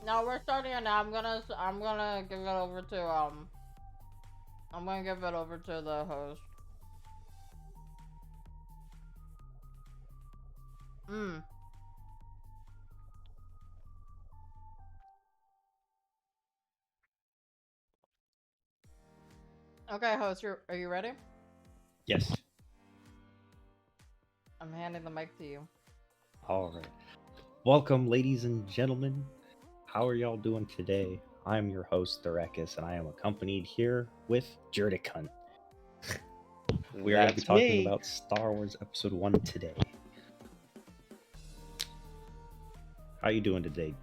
No, we're starting it now. I'm gonna give it over to I'm gonna give it over to the host. Mm. Okay, host, are you ready? Yes. I'm handing the mic to you. All right. Welcome, ladies and gentlemen. How are y'all doing today? I'm your host, Therakas, and I am accompanied here with Jerdy. We are going to be That's talking me. about Star Wars Episode 1 today. How you doing today?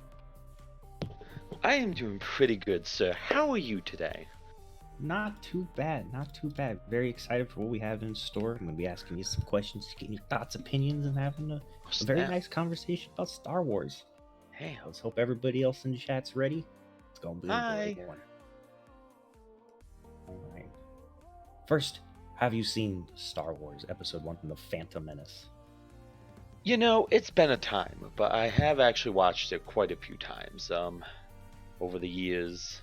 I am doing pretty good, sir. How are you today? Not too bad, not too bad. Very excited for what we have in store. I'm going to be asking you some questions, getting your thoughts, opinions, and having a very Snap. nice conversation about Star Wars. Hey, Let's hope everybody else in the chat's ready. It's going to be a hi. great one. All right. First, have you seen Star Wars Episode 1 from The Phantom Menace? You know, it's been a time, but I have actually watched it quite a few times. Over the years.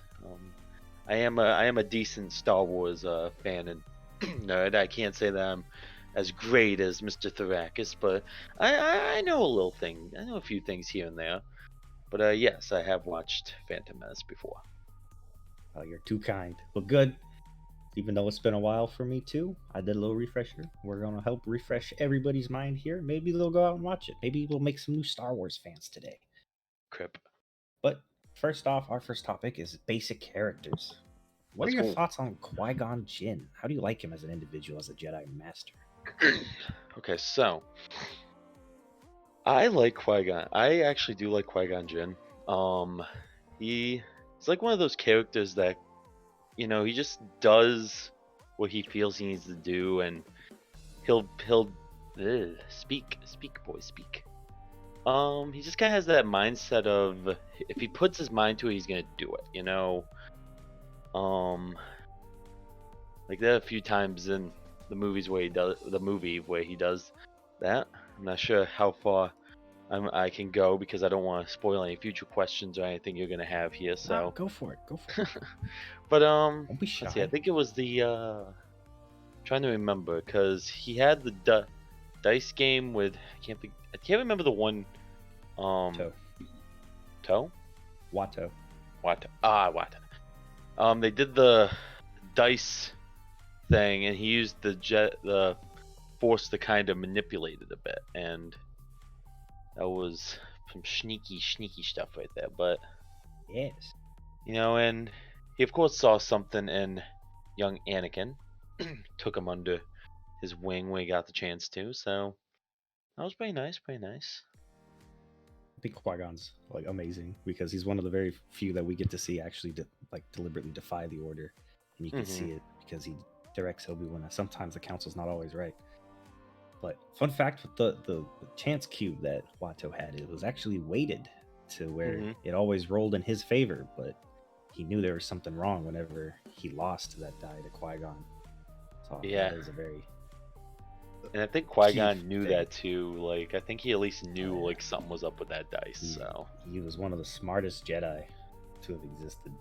I am a decent Star Wars fan and nerd. I can't say that I'm as great as Mr. Therakas, but I know a little thing. I know a few things here and there. But yes, I have watched Phantom Menace before. Oh, you're too kind. But good. Even though it's been a while for me too, I did a little refresher. We're gonna help refresh everybody's mind here. Maybe they'll go out and watch it. Maybe we'll make some new Star Wars fans today. Crip. But first off, our first topic is basic characters. What Let's are your go. thoughts on Qui-Gon Jinn? How do you like him as an individual, as a Jedi Master? Okay, so I like Qui-Gon. I actually do like Qui-Gon Jinn. He's like one of those characters that, he just does what he feels he needs to do, and he'll speak, boy, speak. He just kind of has that mindset of if he puts his mind to it, he's gonna do it. Like there are a few times in the movies where he does that. I'm not sure how far I can go because I don't want to spoil any future questions or anything you're gonna have here. So No, go for it. Go for it. but Don't be shy. let's see. I think it was the trying to remember because he had the dice game with I can't remember the one. Toe. Toe. Watto. Watto. They did the dice thing, and he used the force to kind of manipulate it a bit, and that was some sneaky stuff right there. But Yes. and he of course saw something in young Anakin, took him under his wing when he got the chance to. So that was pretty nice. I think Qui-Gon's like amazing because he's one of the very few that we get to see actually deliberately defy the order, and you can see it because he directs Obi-Wan. Sometimes the council's not always right. But fun fact with the chance cube that Watto had, it was actually weighted to where it always rolled in his favor, but he knew there was something wrong whenever he lost that die to Qui-Gon. So Yeah. that is a very And I think Qui-Gon key knew thing. that too. Like I think he at least knew like something was up with that dice. So he was one of the smartest Jedi to have existed.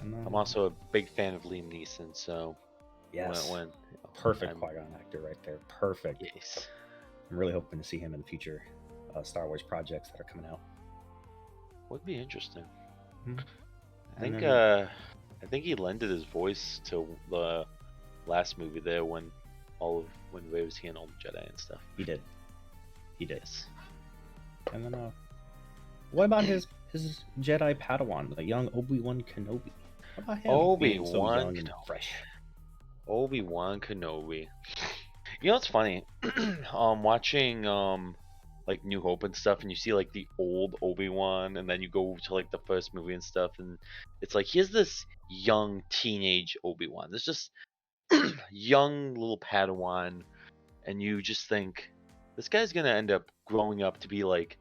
I'm also a big fan of Liam Neeson. So yes, when perfect Qui-Gon actor right there. Perfect. Yes. I'm really hoping to see him in the future Star Wars projects that are coming out. Would be interesting. Mm-hmm. I think he lended his voice to the last movie there when Rey was seeing all the Jedi and stuff. He did. Yes. And then what about his Jedi Padawan, the young Obi-Wan Kenobi? How about him? Obi-Wan so young Kenobi. and fresh. Obi-Wan Kenobi. You know what's funny? Watching like New Hope and stuff, and you see like the old Obi-Wan, and then you go to like the first movie and stuff, and it's like here's this young teenage Obi-Wan. There's just young little Padawan, and you just think this guy's gonna end up growing up to be like,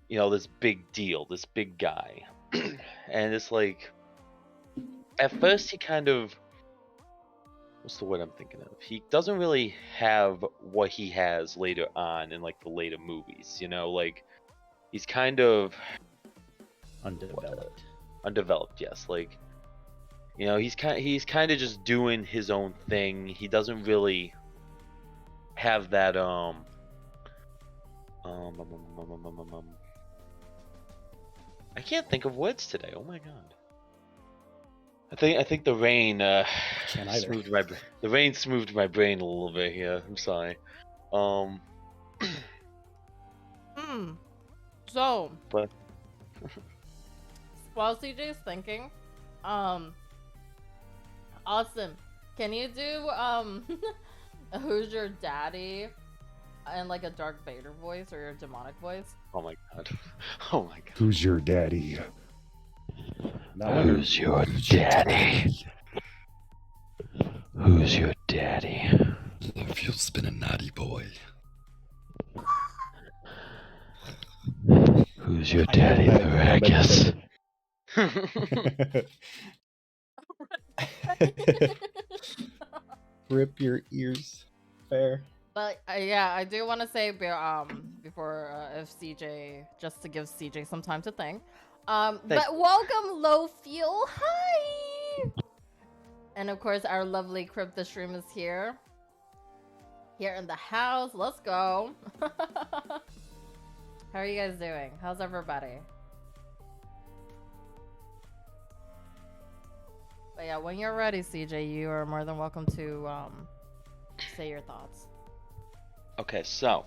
this big deal, this big guy, and it's like at first he kind of, what's the word I'm thinking of? He doesn't really have what he has later on in like the later movies, like he's kind of Undeveloped. Undeveloped, yes. Like, you know, he's kind of just doing his own thing. He doesn't really have that I can't think of words today. Oh my god. I think the rain Can't either. the rain smoothed my brain a little bit here. I'm sorry. So, But while CJ's thinking, Austin, can you do who's your daddy in like a Darth Vader voice or your demonic voice? oh my god. Oh my god. Who's your daddy? Who's your daddy? Who's your daddy? Love you, been a naughty boy. Who's your daddy, Therakas? Rip your ears. Fair. But yeah, I do want to say before if CJ, just to give CJ some time to think. But welcome, Low Fuel. Hi. And of course, our lovely Crypto Stream is here in the house. Let's go. How are you guys doing? How's everybody? But yeah, when you're ready, CJ, you are more than welcome to say your thoughts. Okay, so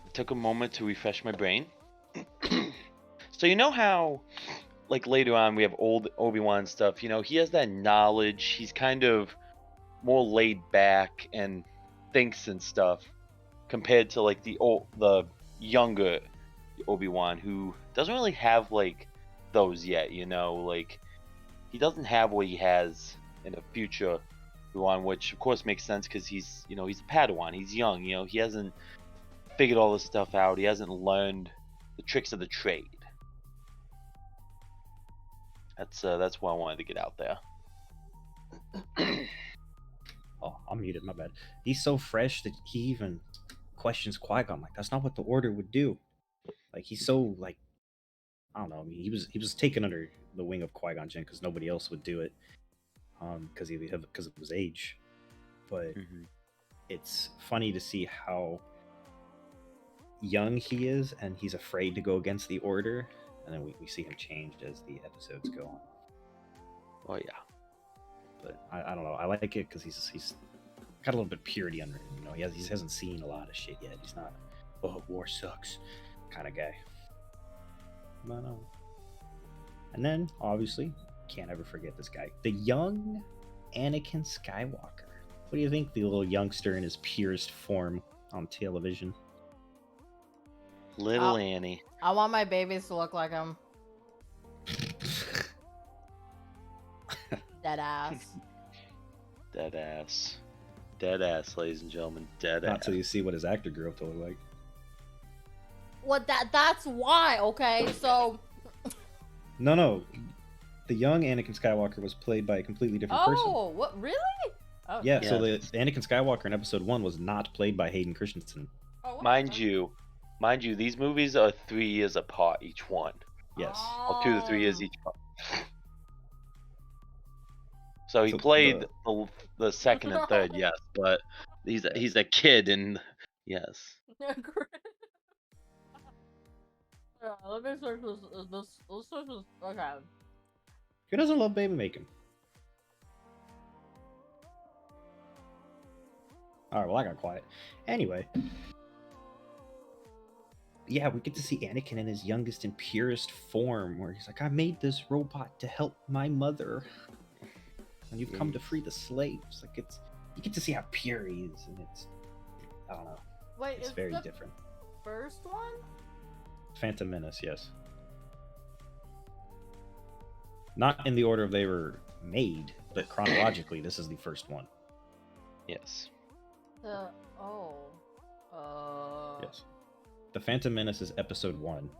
I took a moment to refresh my brain. So you know how, like later on, we have old Obi-Wan stuff. You know, he has that knowledge. He's kind of more laid back and thinks and stuff, compared to like the younger Obi-Wan, who doesn't really have like those yet. You know, like he doesn't have what he has in the future Obi-Wan, which of course makes sense because he's a Padawan. He's young. You know, he hasn't figured all this stuff out. He hasn't learned the tricks of the trade. That's why I wanted to get out there. Oh, I'm muted. My bad. He's so fresh that he even questions Qui-Gon. Like, that's not what the Order would do. Like, he's so like, I don't know. I mean, he was taken under the wing of Qui-Gon Jinn because nobody else would do it. Because of his age. But it's funny to see how young he is, and he's afraid to go against the Order. And then we see him change as the episodes go on. Oh yeah. But I don't know. I like it because he's got a little bit of purity under him. You know, he hasn't seen a lot of shit yet. He's not, oh, war sucks kind of guy. But and then obviously can't ever forget this guy, the young Anakin Skywalker. What do you think, the little youngster in his purest form on television? Little Annie. I want my babies to look like him. Dead ass. Dead ass. Dead ass, ladies and gentlemen. Dead ass. Not till you see what his actor grew up to look like. What that's why, okay? So No. The young Anakin Skywalker was played by a completely different person. Oh, what, really? Oh. Yeah, so the Anakin Skywalker in episode 1 was not played by Hayden Christensen. Oh, Mind you, these movies are 3 years apart, each one. Yes. Or 2 to 3 years each apart. So he played the second and third, yes, but he's a kid, and yes. Let me search this. Let's search this. Okay. Who doesn't love baby making? Alright, well, I got quiet. Anyway. Yeah, we get to see Anakin in his youngest and purest form, where he's like, I made this robot to help my mother. And you've come to free the slaves. Like, you get to see how pure he is, and I don't know. Wait, it's very different. First one? Phantom Menace, yes. Not in the order they were made, but chronologically, this is the first one. Yes. Yes. The Phantom Menace is episode 1.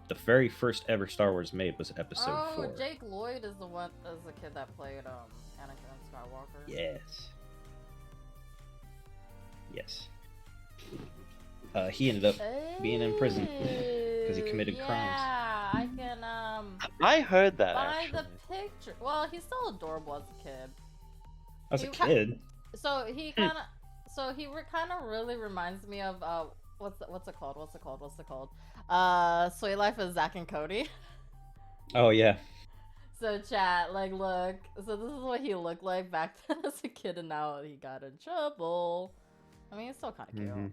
The very first ever Star Wars made was episode 4. Oh, Jake Lloyd is the kid that played Anakin Skywalker. Yes. He ended up being in prison because he committed crimes. Yeah, I can I heard that By actually. the picture. Well, he's still adorable as a kid. As a He kid, So he kind of, kind of really reminds me of what's it called? Sweet Life of Zack and Cody. oh yeah, So chat, like, look. So this is what he looked like back then as a kid, and now he got in trouble. I mean, he's still kind of cute, Mhm.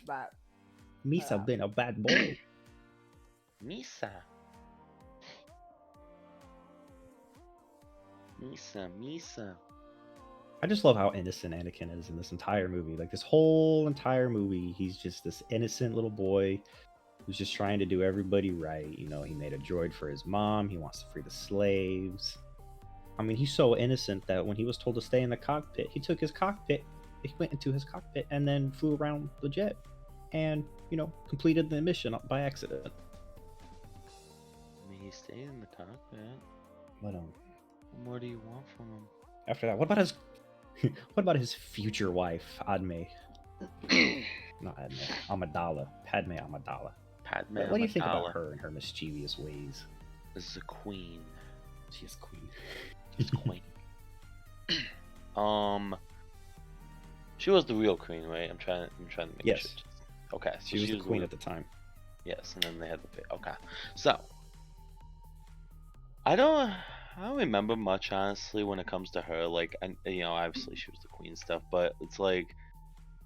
but Misa been a bad boy. Misa. I just love how innocent Anakin is in this entire movie. Like this whole entire movie, he's just this innocent little boy who's just trying to do everybody right. You know, he made a droid for his mom. He wants to free the slaves. I mean, he's so innocent that when he was told to stay in the cockpit, he took his cockpit, he went into his cockpit and then flew around the jet and, you know, completed the mission by accident. I mean, he stayed in the cockpit. But What more do you want from him? after that, what about his future wife, Adme? Not Adme, Amidala. Padme Amidala. Padme What do you think about Amidala her and her mischievous ways? This is a queen. She is queen. She's queen. She was the real queen, right? I'm trying to make Yes. sure. Okay, so She was the queen at the time. Yes, and then they had the okay. So I don't remember much honestly when it comes to her. Like, you know, obviously she was the queen stuff, but it's like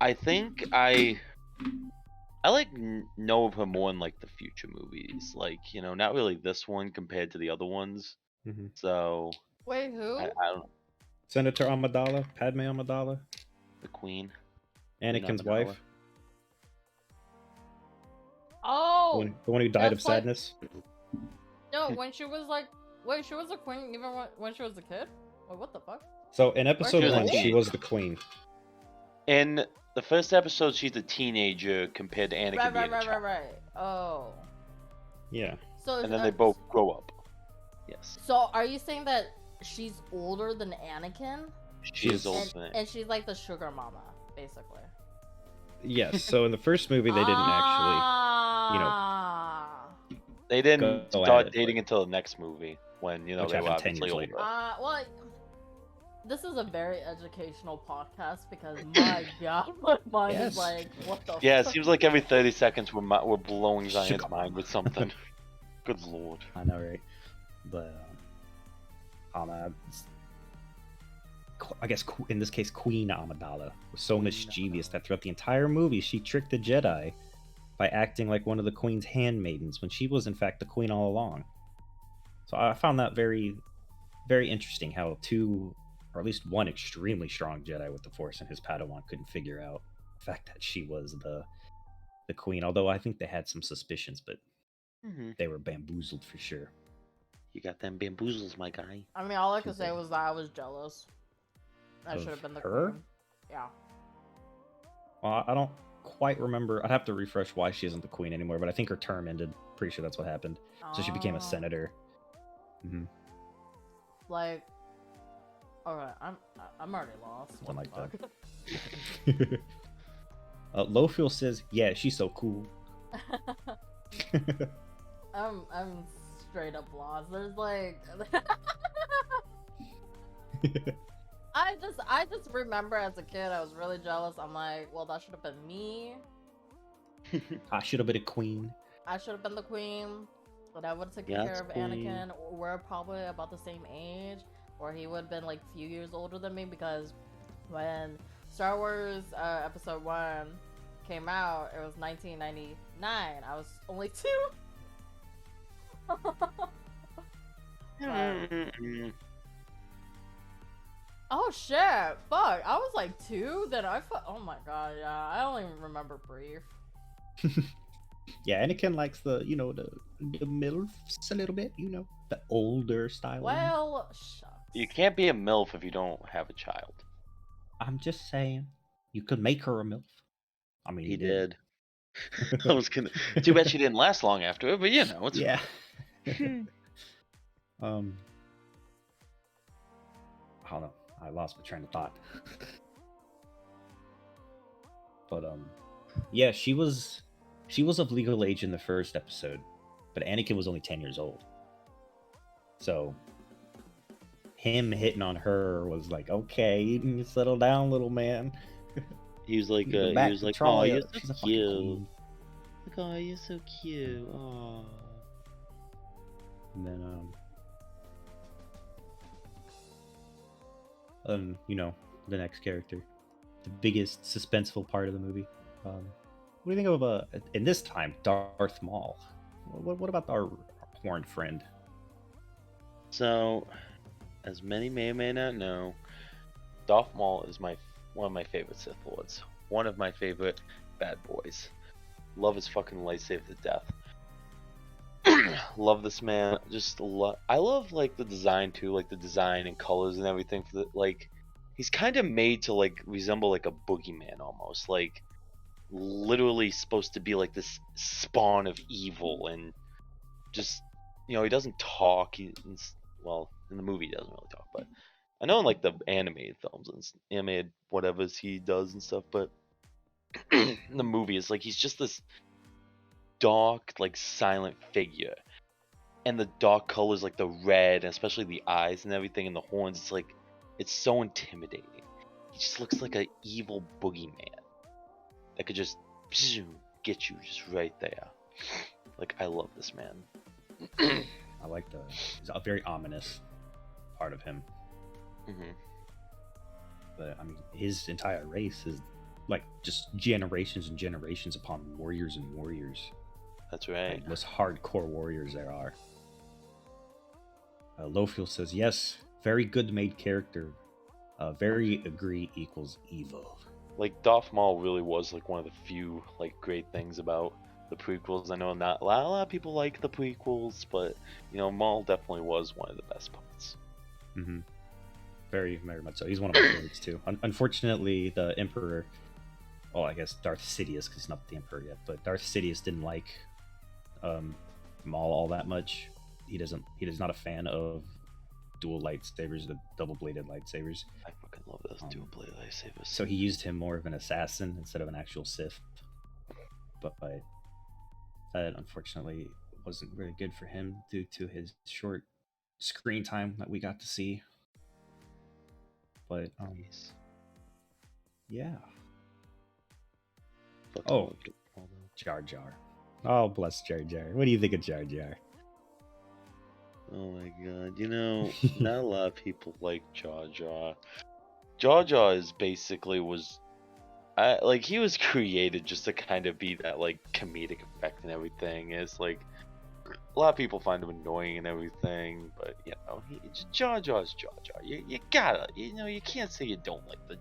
I think I like know of her more in like the future movies. Like, you know, not really this one compared to the other ones. Mm-hmm. So wait, who? I don't know. Senator Amidala, Padme Amidala, The queen. Anakin's Amidala. wife, Oh, the one who died of that's like- sadness. no, when she was like, wait, she was a queen even when she was a kid. Wait, what the fuck? So in episode she was a 1, she teen. was the queen. In the first episode, she's a teenager compared to Anakin being a child. Right. Oh, Yeah. so And then they both grow up. Yes. So are you saying that she's older than Anakin? She is older And, than and she's like the sugar mama, basically. Yes. So in the first movie, they didn't actually. They didn't Go start at it, dating but- until the next movie when, you know, Which they were happened 10 obviously years older. later. Well, this is a very educational podcast because my god, my mind Yes. is like, what the Yeah, it fuck? seems like every 30 seconds we're blowing Zion's Sugar mind with something. Good lord. I know, right? But I guess in this case, Queen Amidala was so Queen mischievous that throughout the entire movie, she tricked the Jedi by acting like one of the Queen's handmaidens when she was in fact the Queen all along. So I found that very, very interesting how two, or at least one extremely strong Jedi with the Force and his Padawan couldn't figure out the fact that she was the Queen. Although I think they had some suspicions, but they were bamboozled for sure. You got them bamboozles, my guy. I mean, all I could say was that I was jealous. I Of should have been the her? queen. Yeah. Well, I don't quite remember. I'd have to refresh why she isn't the queen anymore, but I think her term ended. Pretty sure that's what happened. So she became a Oh. senator. Mm-hmm. Like, alright, I'm already lost. Something What like the that. Lofuel says, "Yeah, she's so cool." fuck? I'm straight up lost. There's like, I just remember as a kid I was really jealous. I'm like, well, that should have been me. I should have been a queen. I should have been the queen. But I would have taken Yes, care of queen. Anakin. We're probably about the same age, or he would have been like a few years older than me because when Star Wars Episode 1 came out, it was 1999. I was only 2. Oh shit! Fuck! I was like 2. Then oh my god! Yeah, I don't even remember brief. Yeah, Anakin likes the MILFs a little bit, the older style. Well, shucks. You can't be a MILF if you don't have a child. I'm just saying, you could make her a MILF. I mean, He did. I was gonna. Too bad she didn't last long after it, but you know, it's Yeah. I don't know. I lost my train of thought. But yeah, she was of legal age in the first episode, but Anakin was only 10 years old. So him hitting on her was like, okay, you can settle down, little man. He was like, Go back to oh, Troy. you're She's so a fucking cute. queen. Like, oh, you're so cute. Oh. And then, you know, the next character, the biggest suspenseful part of the movie. What do you think of in this time, Darth Maul? What about our horned friend? So, as many may or may not know, Darth Maul is one of my favorite Sith Lords. One of my favorite bad boys. Love his fucking lightsaber to death. Love this man. I love like the design too, like the design and colors and everything. For like, he's kind of made to like resemble like a boogeyman almost. Like, literally supposed to be like this spawn of evil, and just, you know, he doesn't talk. Well, in the movie he doesn't really talk, but I know in like the animated films and animated whatevers he does and stuff, but in the movie it's like he's just this dark, like silent figure, and the dark colors, like the red, and especially the eyes and everything, and the horns. It's like, it's so intimidating. He just looks like an evil boogeyman that could just get you just right there. Like, I love this man. I like he's a very ominous part of him. Mm-hmm. But I mean, his entire race is like just generations and generations upon warriors and warriors. That's right. Like, most hardcore warriors there are. Lofiel says, yes, very good made character. Very agree equals evil. Like, Darth Maul really was like one of the few like great things about the prequels. I know not a lot of people like the prequels, but you know, Maul definitely was one of the best parts. Mm-hmm. Very, very much so. He's one of my favorites too. Unfortunately, the Emperor, well, I guess Darth Sidious, because he's not the Emperor yet, but Darth Sidious didn't like Maul all that much. He's not a fan of dual lightsabers, the double-bladed lightsabers. I fucking love those dual-bladed lightsabers. So he used him more of an assassin instead of an actual Sith. But that unfortunately wasn't really good for him due to his short screen time that we got to see. But yeah. Oh, Jar Jar. Oh, bless Jar Jar. What do you think of Jar Jar? Oh my god, you know, not a lot of people like Jar Jar. Jar Jar is basically he was created just to kind of be that like comedic effect and everything. It's like, a lot of people find him annoying and everything, but you know, Jar Jar's Jar Jar. You gotta, you know, you can't say you don't like the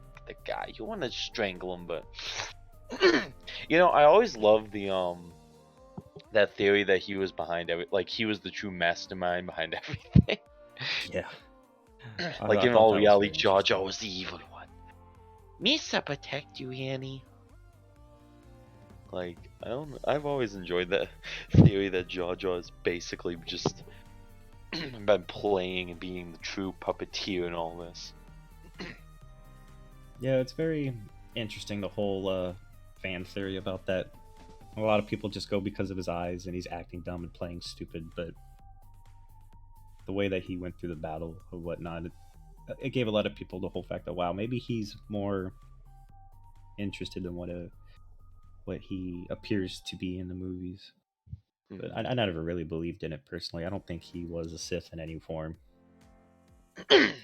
guy. You want to strangle him, but you know, I always loved the that theory that he was behind like he was the true mastermind behind everything. Yeah. Like, in all reality, Jar Jar was the evil one. Misa protect you, Annie. Like, I've always enjoyed that theory that Jar Jar is basically just been playing and being the true puppeteer in all this. Yeah, it's very interesting, the whole fan theory about that. A lot of people just go because of his eyes and he's acting dumb and playing stupid, but the way that he went through the battle or whatnot, it gave a lot of people the whole fact that, wow, maybe he's more interested in what he appears to be in the movies. But I never really believed in it personally. I don't think he was a Sith in any form. I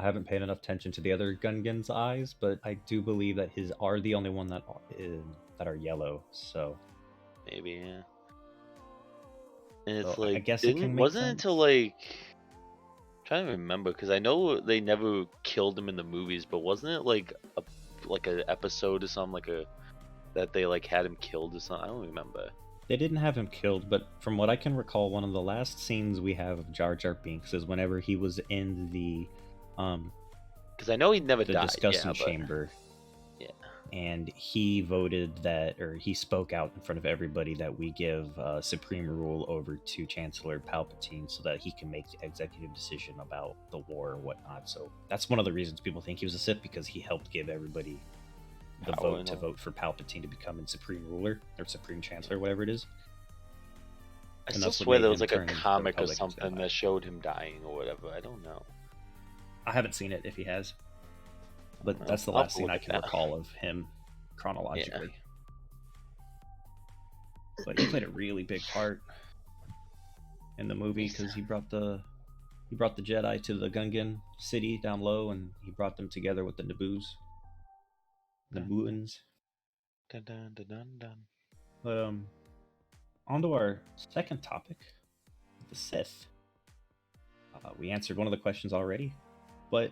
haven't paid enough attention to the other Gungans' eyes, but I do believe that his are the only one that are yellow. So maybe, yeah. And it's so like, I guess it can make wasn't sense. until like, I'm trying to remember, because I know they never killed him in the movies, but wasn't it like an episode or something, that they like had him killed or something? I don't remember. They didn't have him killed, but from what I can recall, one of the last scenes we have of Jar Jar Binks is whenever he was in the because I know he never the died. discussion chamber. Yeah. And he voted that, or he spoke out in front of everybody that we give supreme rule over to Chancellor Palpatine so that he can make the executive decision about the war or whatnot. So that's one of the reasons people think he was a Sith, because he helped give everybody the vote to vote for Palpatine to become a supreme ruler or supreme chancellor, whatever it is. I And still that's what swear made there was him like a turn the comic or Republic into something Empire. that showed him dying or whatever. I don't know. I haven't seen it if he has, but Well, that's the I'll have last to scene look I at can that. recall of him chronologically. But he played a really big part in the movie because he brought the Jedi to the Gungan city down low, and he brought them together with the Nabooans. Dun, dun, dun, dun, dun. But on to our second topic, the Sith. We answered one of the questions already, but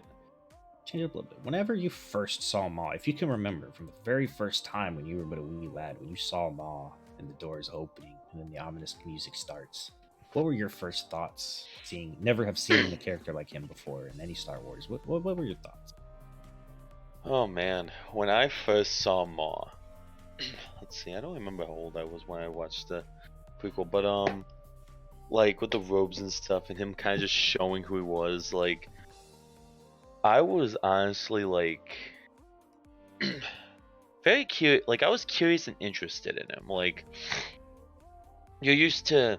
change it up a little bit. Whenever you first saw Maul, if you can remember from the very first time when you were but a wee lad, when you saw Maul and the doors opening and then the ominous music starts, what were your first thoughts? Never have seen a character like him before in any Star Wars. What were your thoughts? Oh man, when I first saw Maul, let's see, I don't remember how old I was when I watched the prequel, but like with the robes and stuff and him kind of just showing who he was, like I was honestly like very curious, like I was curious and interested in him. Like you're used to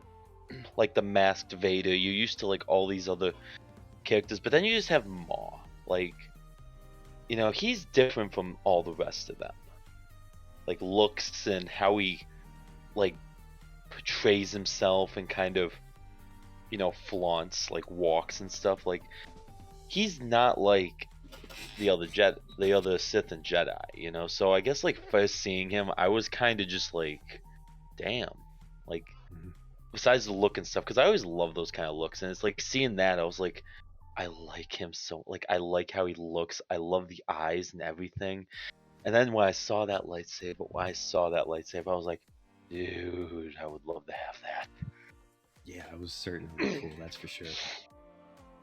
like the masked Vader, you're used to like all these other characters, but then you just have Maul. Like, you know, he's different from all the rest of them. Like looks and how he like portrays himself and kind of, you know, flaunts like walks and stuff. Like he's not like the other Sith and Jedi, you know. So I guess like first seeing him, I was kind of just like, damn, like besides the look and stuff, because I always love those kind of looks, and it's like seeing that, I was like, I like him so, like I like how he looks. I love the eyes and everything. And then when I saw that lightsaber, I was like, dude, I would love to have that. Yeah, it was certainly cool. That's for sure.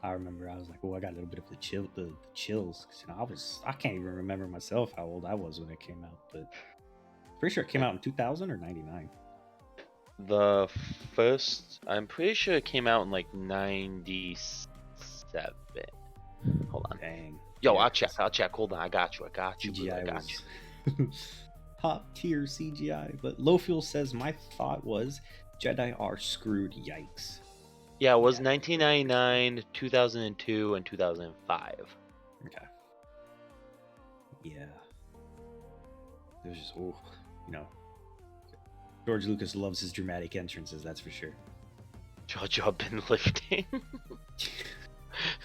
I remember I was like, "Oh, I got a little bit of the chills." 'Cause, you know, I can't even remember myself how old I was when it came out, but pretty sure it came out in 2000 or 99. The first, I'm pretty sure it came out in like 97. Hold on. Dang. Yo, Yeah, I'll check. Hold on, I got you. CGI I was top tier CGI. But Low Fuel says my thought was Jedi are screwed. Yikes. Yeah, it was Yeah. 1999, 2002, and 2005. Okay. Yeah. There's just, you know, George Lucas loves his dramatic entrances, that's for sure. Jar Jar been lifting.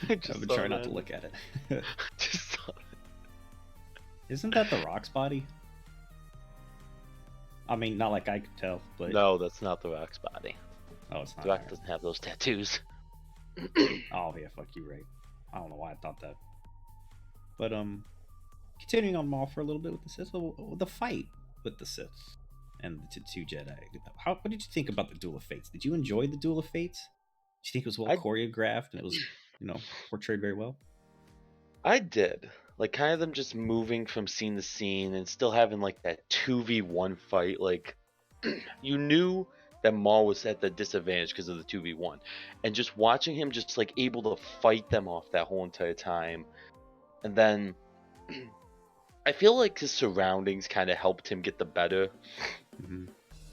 I've been trying not to look at it. Just saw that. Isn't that The Rock's body? I mean, not like I could tell, but... No, that's not The Rock's body. Oh, it's not. The Rock doesn't have those tattoos. Oh, yeah, fuck you, right. I don't know why I thought that. But, continuing on Maul for a little bit with the Sith, the fight with the Sith and the two Jedi. What did you think about the Duel of Fates? Did you enjoy the Duel of Fates? Did you think it was well choreographed and it was, you know, portrayed very well? I did. Like, kind of them just moving from scene to scene and still having, like, that 2v1 fight. Like, you knew that Maul was at the disadvantage because of the 2v1. And just watching him just, like, able to fight them off that whole entire time. And then, I feel like his surroundings kind of helped him get the better. Mm-hmm.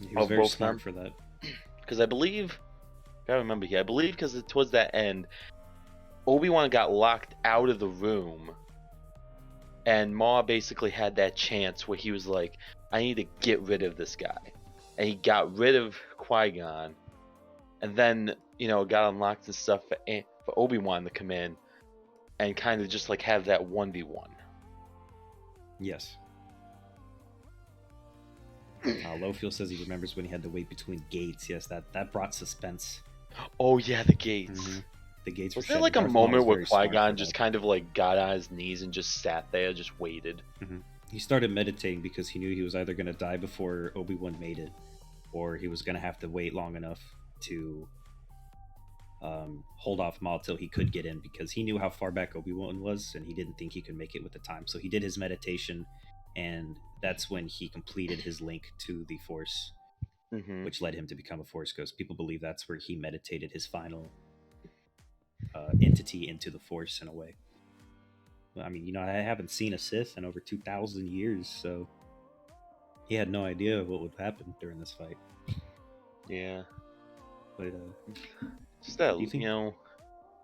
He was very smart for that. Because I believe, because towards that end, Obi-Wan got locked out of the room, and Maul basically had that chance where he was like, I need to get rid of this guy. And he got rid of Qui-Gon, and then, you know, got unlocked and stuff for Obi-Wan to come in and kind of just like have that 1v1. Yes. Lowfield says he remembers when he had to wait between gates. Yes, that brought suspense. Oh yeah, the gates. Mm-hmm. The gates. Was there like a moment where Qui-Gon just kind of like got on his knees and just sat there, just waited? Mm-hmm. He started meditating because he knew he was either going to die before Obi-Wan made it, or he was going to have to wait long enough to hold off Maul till he could get in, because he knew how far back Obi-Wan was and he didn't think he could make it with the time. So he did his meditation, and that's when he completed his link to the Force, which led him to become a Force ghost. People believe that's where he meditated his final entity into the Force in a way. I mean, you know, I haven't seen a Sith in over 2,000 years, so he had no idea what would happen during this fight. Yeah. But Just that, do you think?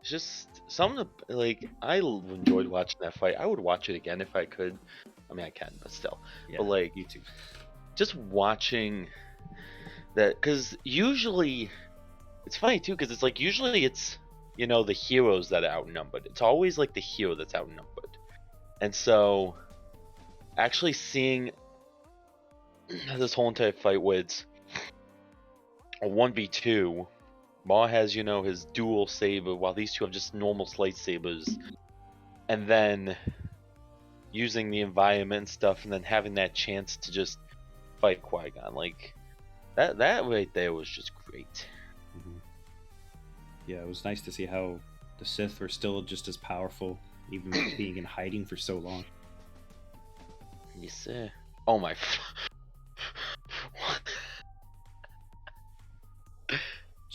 just some of the like enjoyed watching that fight. I would watch it again if I could. I mean, I can, but still. Yeah, But like, you too. just watching that, because usually it's funny too, because it's like usually it's the heroes that are outnumbered. It's always like the hero that's outnumbered, and so actually seeing this whole entire fight where it's a 1v2. Maul has, his dual saber, while these two have just normal lightsabers. And then using the environment and stuff, and then having that chance to just fight Qui-Gon. Like, that right there was just great. Mm-hmm. Yeah, it was nice to see how the Sith were still just as powerful, even being in hiding for so long. Yes, sir. Oh my...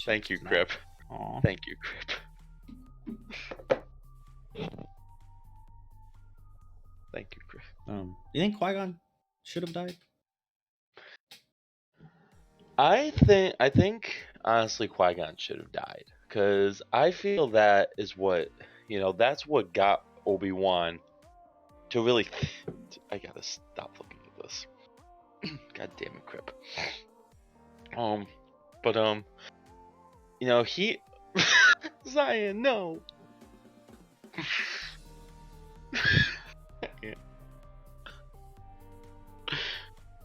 Thank you, Crip. Aww. Thank you, Crip. Thank you, Crip. You think Qui-Gon should have died? I think honestly Qui-Gon should have died, because I feel that is what that's what got Obi-Wan to really. I gotta stop looking at this. God damn it, Crip. But he Zion, no.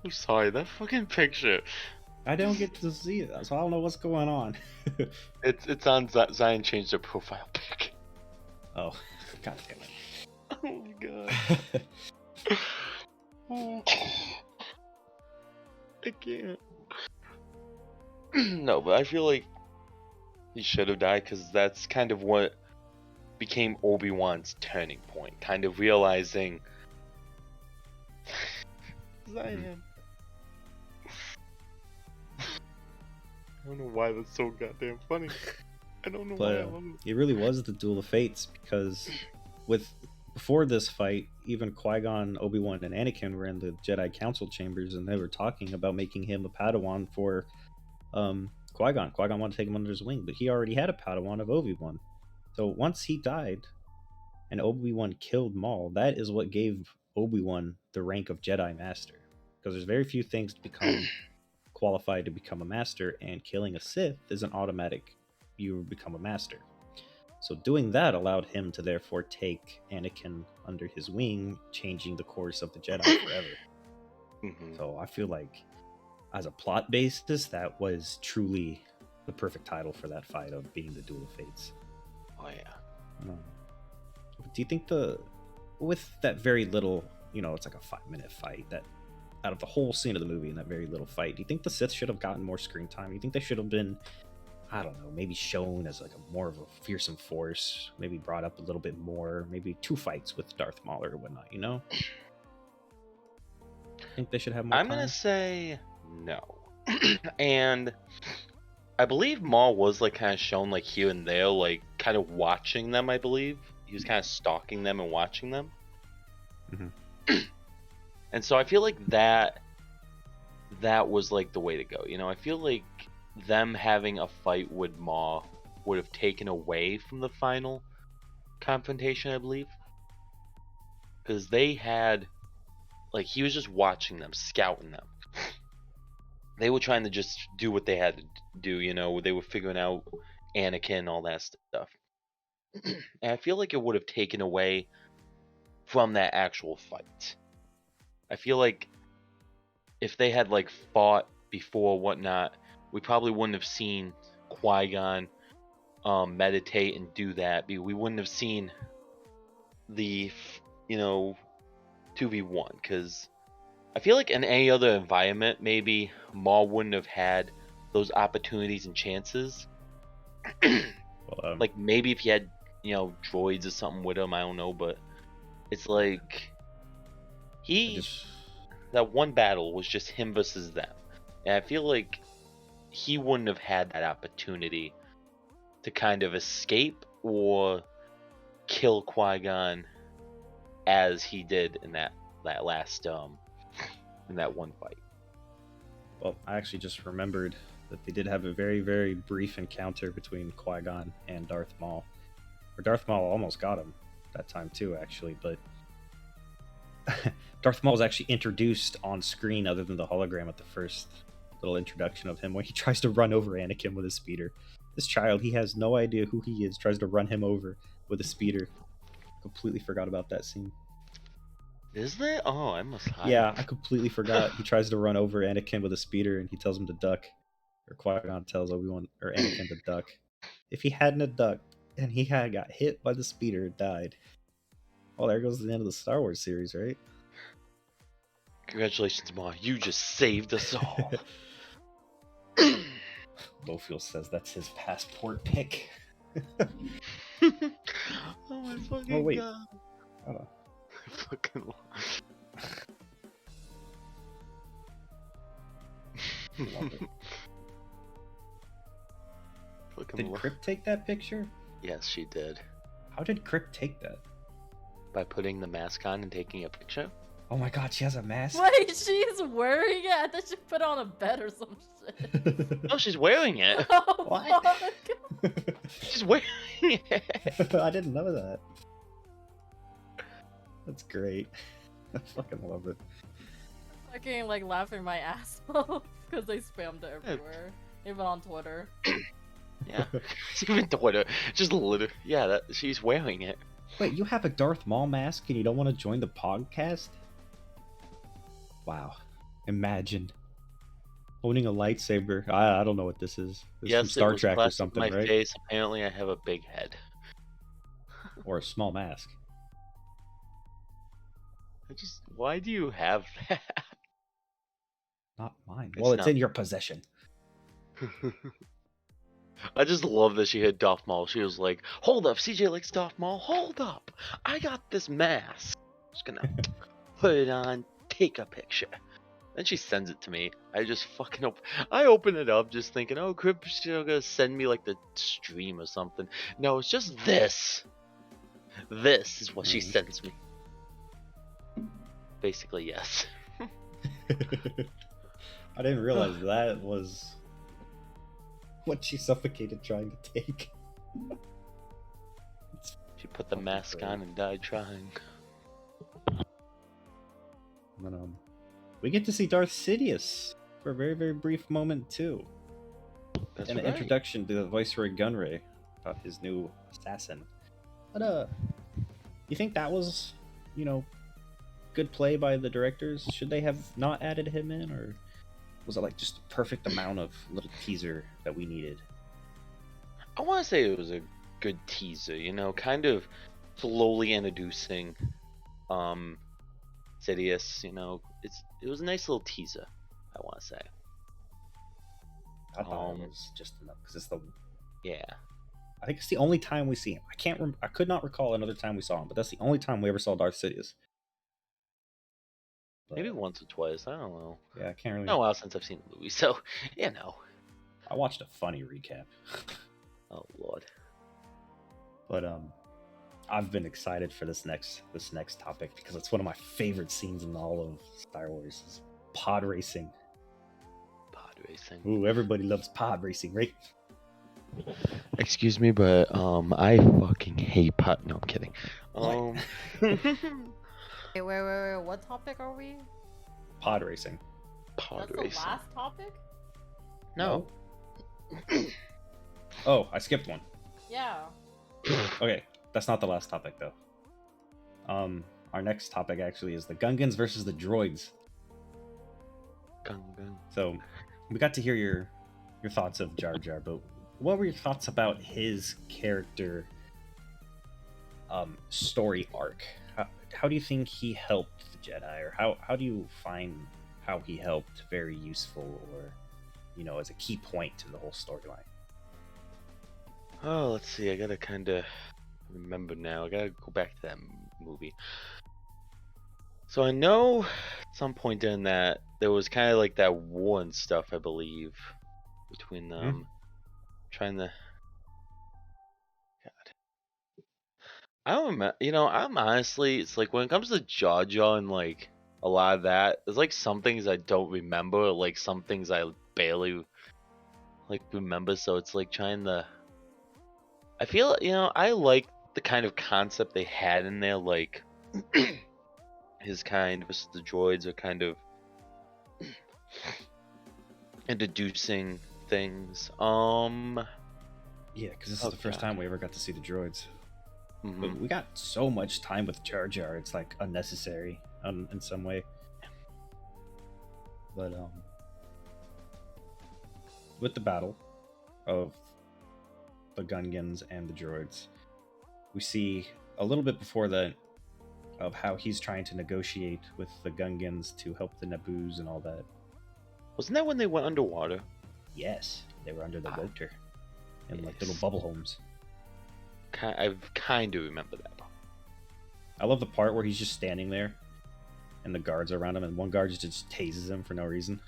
I'm sorry, that fucking picture. I don't get to see it, so I don't know what's going on. It's on Zion changed their profile pic. Oh, god damn it. Oh my god. I can't. No, but I feel like he should have died, because that's kind of what became Obi-Wan's turning point. Kind of realizing Zion. I don't know why that's so goddamn funny. I don't know why I love it. It really was the Duel of Fates, because before this fight, even Qui-Gon, Obi-Wan, and Anakin were in the Jedi Council chambers, and they were talking about making him a Padawan for Qui-Gon. Qui-Gon wanted to take him under his wing, but he already had a Padawan of Obi-Wan. So once he died, and Obi-Wan killed Maul, that is what gave Obi-Wan the rank of Jedi Master. Because there's very few things to become qualified to become a Master, and killing a Sith is an automatic, you become a Master. So doing that allowed him to therefore take Anakin under his wing, changing the course of the Jedi forever. Mm-hmm. So I feel like, as a plot basis, that was truly the perfect title for that fight, of being the Duel of Fates. Oh yeah. Do you think with that very little, it's like a 5-minute fight, that out of the whole scene of the movie, in that very little fight, do you think the Sith should have gotten more screen time? Do you think they should have been, I don't know, maybe shown as like more of a fearsome force, maybe brought up a little bit more, maybe 2 fights with Darth Maul or whatnot, I think they should have more time? I'm gonna say no. And I believe Maul was like kind of shown like here and there, like kind of watching them. I believe he was kind of stalking them and watching them. Mm-hmm. And so I feel like that was like the way to go. I feel like them having a fight with Maul would have taken away from the final confrontation, I believe, because they had, like, he was just watching them, scouting them. They were trying to just do what they had to do, they were figuring out Anakin, all that stuff. And I feel like it would have taken away from that actual fight. I feel like if they had like fought before, whatnot, we probably wouldn't have seen Qui-Gon meditate and do that. We wouldn't have seen the 2v1, because I feel like in any other environment, maybe Maul wouldn't have had those opportunities and chances. Well, like maybe if he had droids or something with him, I don't know, but it's like that one battle was just him versus them, and I feel like he wouldn't have had that opportunity to kind of escape or kill Qui-Gon as he did in that last in that one fight. Well, I actually just remembered that they did have a very, very brief encounter between Qui-Gon and Darth Maul. Or Darth Maul almost got him that time too, actually, but Darth Maul was actually introduced on screen other than the hologram at the first little introduction of him when he tries to run over Anakin with a speeder. This child, he has no idea who he is, tries to run him over with a speeder. Completely forgot about that scene. Is there? Oh, I must hide. Yeah, I completely forgot. He tries to run over Anakin with a speeder and he tells him to duck. Or Qui-Gon tells Obi-Wan or Anakin to duck. If he hadn't have ducked and he had got hit by the speeder and died. Oh, there goes the end of the Star Wars series, right? Congratulations, Ma. You just saved us all. Lofiel says that's his passport pick. Oh my fucking Oh, wait. god. Hold on. Fucking Love it. fucking Did Crypt take that picture? Yes, she did. How did Crypt take that? By putting the mask on and taking a picture. Oh my god, she has a mask? Wait, she's wearing it? I thought she put on a bed or some shit. No, she's wearing it. Oh, What? fuck. She's wearing it. I didn't know that. That's great. I fucking love it. Fucking like laughing my ass off because they spammed it everywhere, even on Twitter. Yeah. Even Twitter. Just literally. Yeah, that she's wearing it. Wait, you have a Darth Maul mask and you don't want to join the podcast? Wow. Imagine. Owning a lightsaber. I don't know what this is. This is from Yes, Star it was Trek or plastered something, to my right? face. Apparently, I have a big head. Or a small mask. Why do you have that? Not mine. It's Well, it's not- in your possession. I just love that she hit Darth Maul. She was like, "Hold up, CJ likes Darth Maul. Hold up, I got this mask. Just gonna put it on, take a picture." Then she sends it to me. I just fucking I open it up, just thinking, "Oh, Crip's gonna send me like the stream or something." No, it's just this. This is what she sends me. Basically, yes. I didn't realize that was what she suffocated trying to take. She put the mask on and died trying. And then, we get to see Darth Sidious for a very, very brief moment too. That's And an right. introduction to the Viceroy Gunray about his new assassin. But you think that was, good play by the directors? Should they have not added him in, or was it like just the perfect amount of little teaser that we needed? I want to say it was a good teaser, kind of slowly introducing Sidious, it was a nice little teaser, I want to say. I thought it was just enough because it's Yeah. I think it's the only time we see him. I could not recall another time we saw him, but that's the only time we ever saw Darth Sidious. But, Maybe once or twice, I don't know. Yeah, I can't really. It's been a while since I've seen the movie, so, I watched a funny recap. Oh, Lord. But I've been excited for this next topic because it's one of my favorite scenes in all of Star Wars. Is pod racing. Pod racing. Ooh, everybody loves pod racing, right? Excuse me, but, I fucking hate pod. No, I'm kidding. Wait, what topic are we? Pod racing. Pod That's racing. the last topic? No. Oh, I skipped one. Yeah. Okay, that's not the last topic though. Our next topic actually is the Gungans versus the droids. Gun, gun. So, we got to hear your thoughts of Jar Jar, but what were your thoughts about his character story arc? How do you think he helped the Jedi, or how do you find how he helped very useful, or as a key point to the whole storyline? Oh, let's see. I gotta kind of remember now. I gotta go back to that movie. So I know at some point in that there was kind of like that war and stuff, I believe, between them. Trying to. God. I don't remember. I'm honestly, it's like when it comes to Jar Jar and like a lot of that, there's like some things I don't remember, like some things I barely like remember, so it's like trying to. I feel I like the kind of concept they had in there, like his kind versus the droids are kind of introducing things. Yeah, because this is the first time we ever got to see the droids. Mhm. But we got so much time with Jar Jar, it's like unnecessary in some way. But with the battle of the Gungans and the droids, we see a little bit before that of how he's trying to negotiate with the Gungans to help the Naboos and all that. Wasn't that when they went underwater? Yes, they were under the water in like Yes. little bubble homes. I kind of remember that. I love the part where he's just standing there and the guards are around him and one guard just tases him for no reason.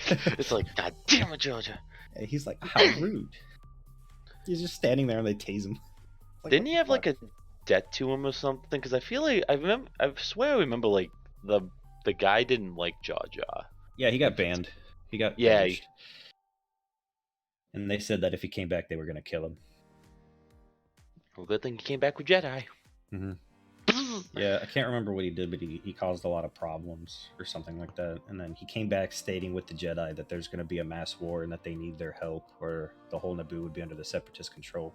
It's like, God damn it, Georgia. And he's like, how rude. He's just standing there and they tase him. Like, Didn't he have like a debt to him or something? Because I feel like I swear I remember like the guy didn't like Jar Jar. Yeah, he got banned. He got banished. And they said that if he came back, they were going to kill him. Well, good thing he came back with Jedi. Mm-hmm. Yeah, I can't remember what he did, but he caused a lot of problems or something like that. And then he came back stating with the Jedi that there's going to be a mass war and that they need their help, or the whole Naboo would be under the Separatist control.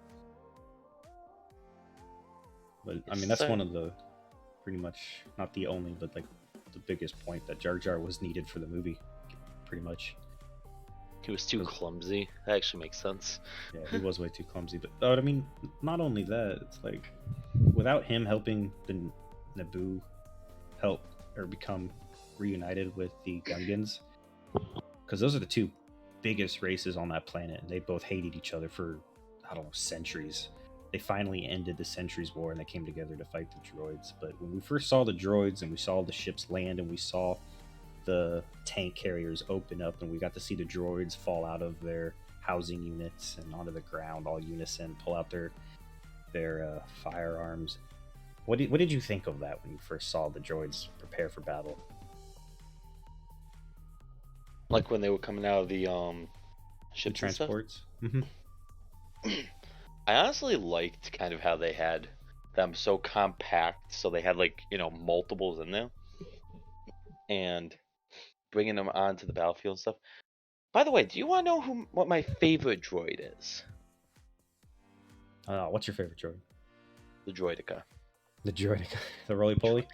But I mean, that's one of the pretty much not the only, but like the biggest point that Jar Jar was needed for the movie, pretty much. He was too clumsy. That actually makes sense. Yeah, he was way too clumsy. But I mean, not only that, it's like without him helping the Naboo help or become reunited with the Gungans, because those are the two biggest races on that planet, and they both hated each other for, I don't know, centuries. They finally ended the Centuries War and they came together to fight the droids. But when we first saw the droids and we saw the ships land and we saw the tank carriers open up and we got to see the droids fall out of their housing units and onto the ground all unison, pull out their firearms. What did you think of that when you first saw the droids prepare for battle? Like when they were coming out of the ships, the transports. Mm-hmm. I honestly liked kind of how they had them so compact, so they had like multiples in there, and bringing them onto the battlefield and stuff. By the way, do you want to know what my favorite droid is? What's your favorite droid? The Droidica. The Droidica. The roly-poly?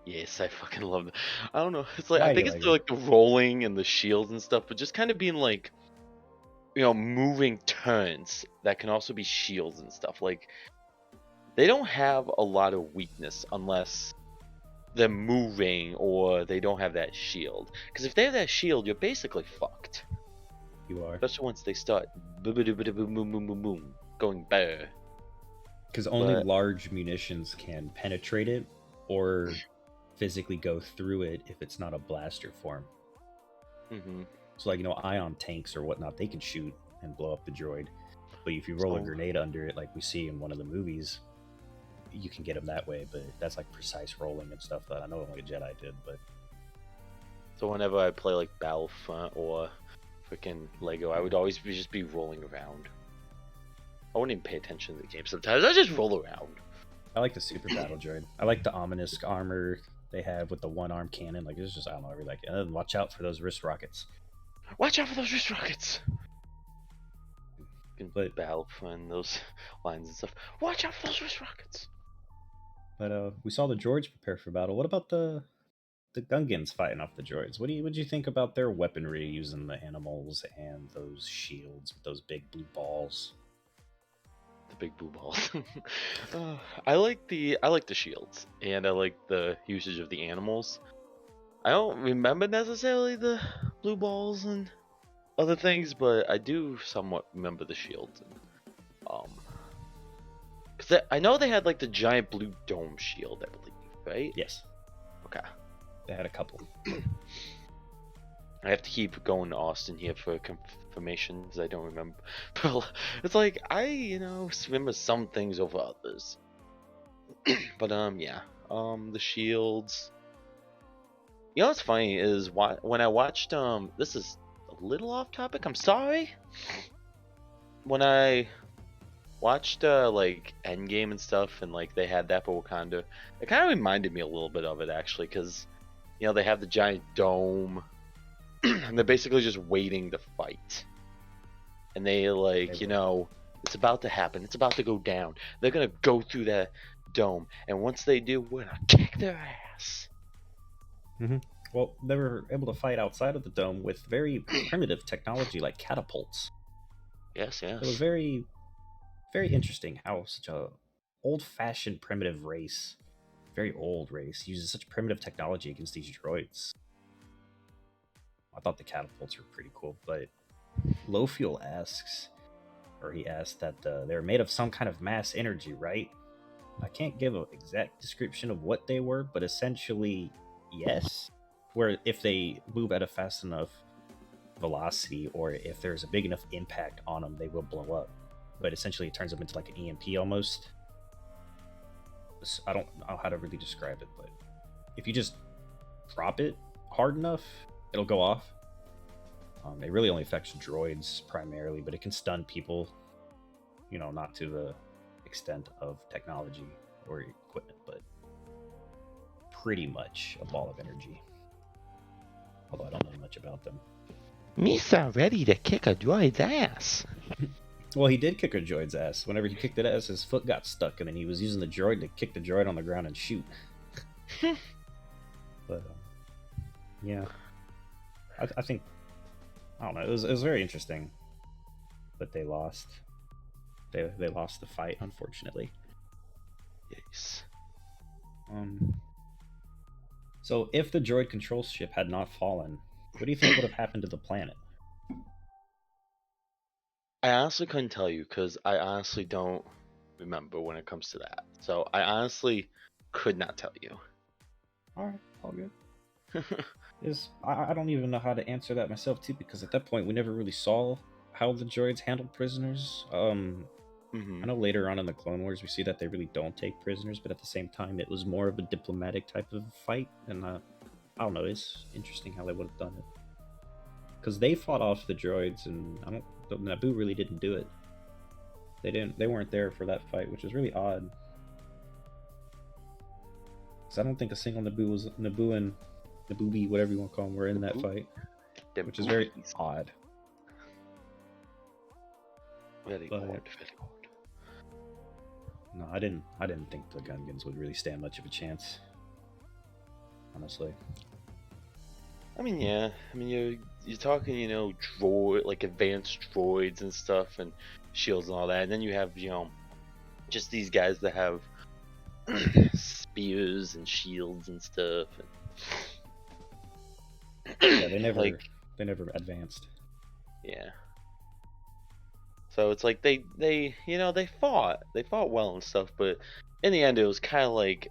Yes, I fucking love it. I don't know. It's like, I think it's like the rolling and the shields and stuff, but just kind of being like, moving turns that can also be shields and stuff. Like, they don't have a lot of weakness unless they're moving or they don't have that shield. Because if they have that shield, you're basically fucked. You are. Especially once they start boom boom boom boom boom boom going bear. Because only large munitions can penetrate it or physically go through it if it's not a blaster form. Mm-hmm. So like, ion tanks or whatnot, they can shoot and blow up the droid. But if you roll a grenade under it, like we see in one of the movies, you can get them that way. But that's like precise rolling and stuff that I know only a Jedi did. But so whenever I play like Battlefront or freaking Lego, I would always just be rolling around. I wouldn't even pay attention to the game sometimes. I just roll around. I like the super battle droid. I like the ominous armor they have with the one-arm cannon. Like, it's just, I don't know, I really like it. And then watch out for those wrist rockets. Watch out for those wrist rockets! But Battlefront, those lines and stuff. Watch out for those wrist rockets! But we saw the droids prepare for battle. What about the Gungans fighting off the droids? What did you think about their weaponry using the animals and those shields with those big blue balls? The big blue balls. I like the shields and I like the usage of the animals. I don't remember necessarily the blue balls and other things, but I do somewhat remember the shields. And, because I know they had like the giant blue dome shield, I believe, right? Yes. Okay. They had a couple. I have to keep going to Austin here for confirmation because I don't remember. It's like I, remember some things over others. But yeah. The shields. What's funny is when I watched this is a little off topic. I'm sorry. When I watched like Endgame and stuff, and like they had that for Wakanda, it kind of reminded me a little bit of it actually, because you know they have the giant dome, and they're basically just waiting to fight, and they like you know it's about to happen, it's about to go down. They're gonna go through that dome, and once they do, we're gonna kick their ass. Mm-hmm. Well, they were able to fight outside of the dome with very primitive technology like catapults. Yes, yes. It was very, very interesting how such a old-fashioned primitive race, very old race, uses such primitive technology against these droids. I thought the catapults were pretty cool, but Low Fuel asks, or he asked that they're made of some kind of mass energy, right? I can't give an exact description of what they were, but essentially, yes. Where if they move at a fast enough velocity, or if there's a big enough impact on them, they will blow up. But essentially, it turns them into like an EMP almost. I don't know how to really describe it, but if you just drop it hard enough, it'll go off. It really only affects droids primarily, but it can stun people. You know, not to the extent of technology or equipment, but pretty much a ball of energy. Although I don't know much about them. Misa ready to kick a droid's ass. Well, he did kick a droid's ass. Whenever he kicked it ass, his foot got stuck, and then he was using the droid to kick the droid on the ground and shoot. But yeah, I think I don't know. It was very interesting, but they lost. They lost the fight, unfortunately. Yes. So if the droid control ship had not fallen, what do you think would have happened to the planet? I honestly couldn't tell you because I honestly don't remember when it comes to that. So I honestly could not tell you. All right, all good. I don't even know how to answer that myself too, because at that point we never really saw how the droids handled prisoners. I know later on in the Clone Wars we see that they really don't take prisoners, but at the same time it was more of a diplomatic type of fight, and I don't know. It's interesting how they would have done it, because they fought off the droids, and Naboo really didn't do it. They weren't there for that fight, which is really odd. Because I don't think a single Nabooian, whatever you want to call them, were in that fight, which is very odd. Very odd. No, I didn't think the Gungans would really stand much of a chance, honestly. I mean, yeah. I mean, you're talking, you know, droid, like advanced droids and stuff, and shields and all that, and then you have, you know, just these guys that have spears and shields and stuff. Yeah, they never advanced. Yeah. So it's like they you know, they fought well and stuff, but in the end it was kind of like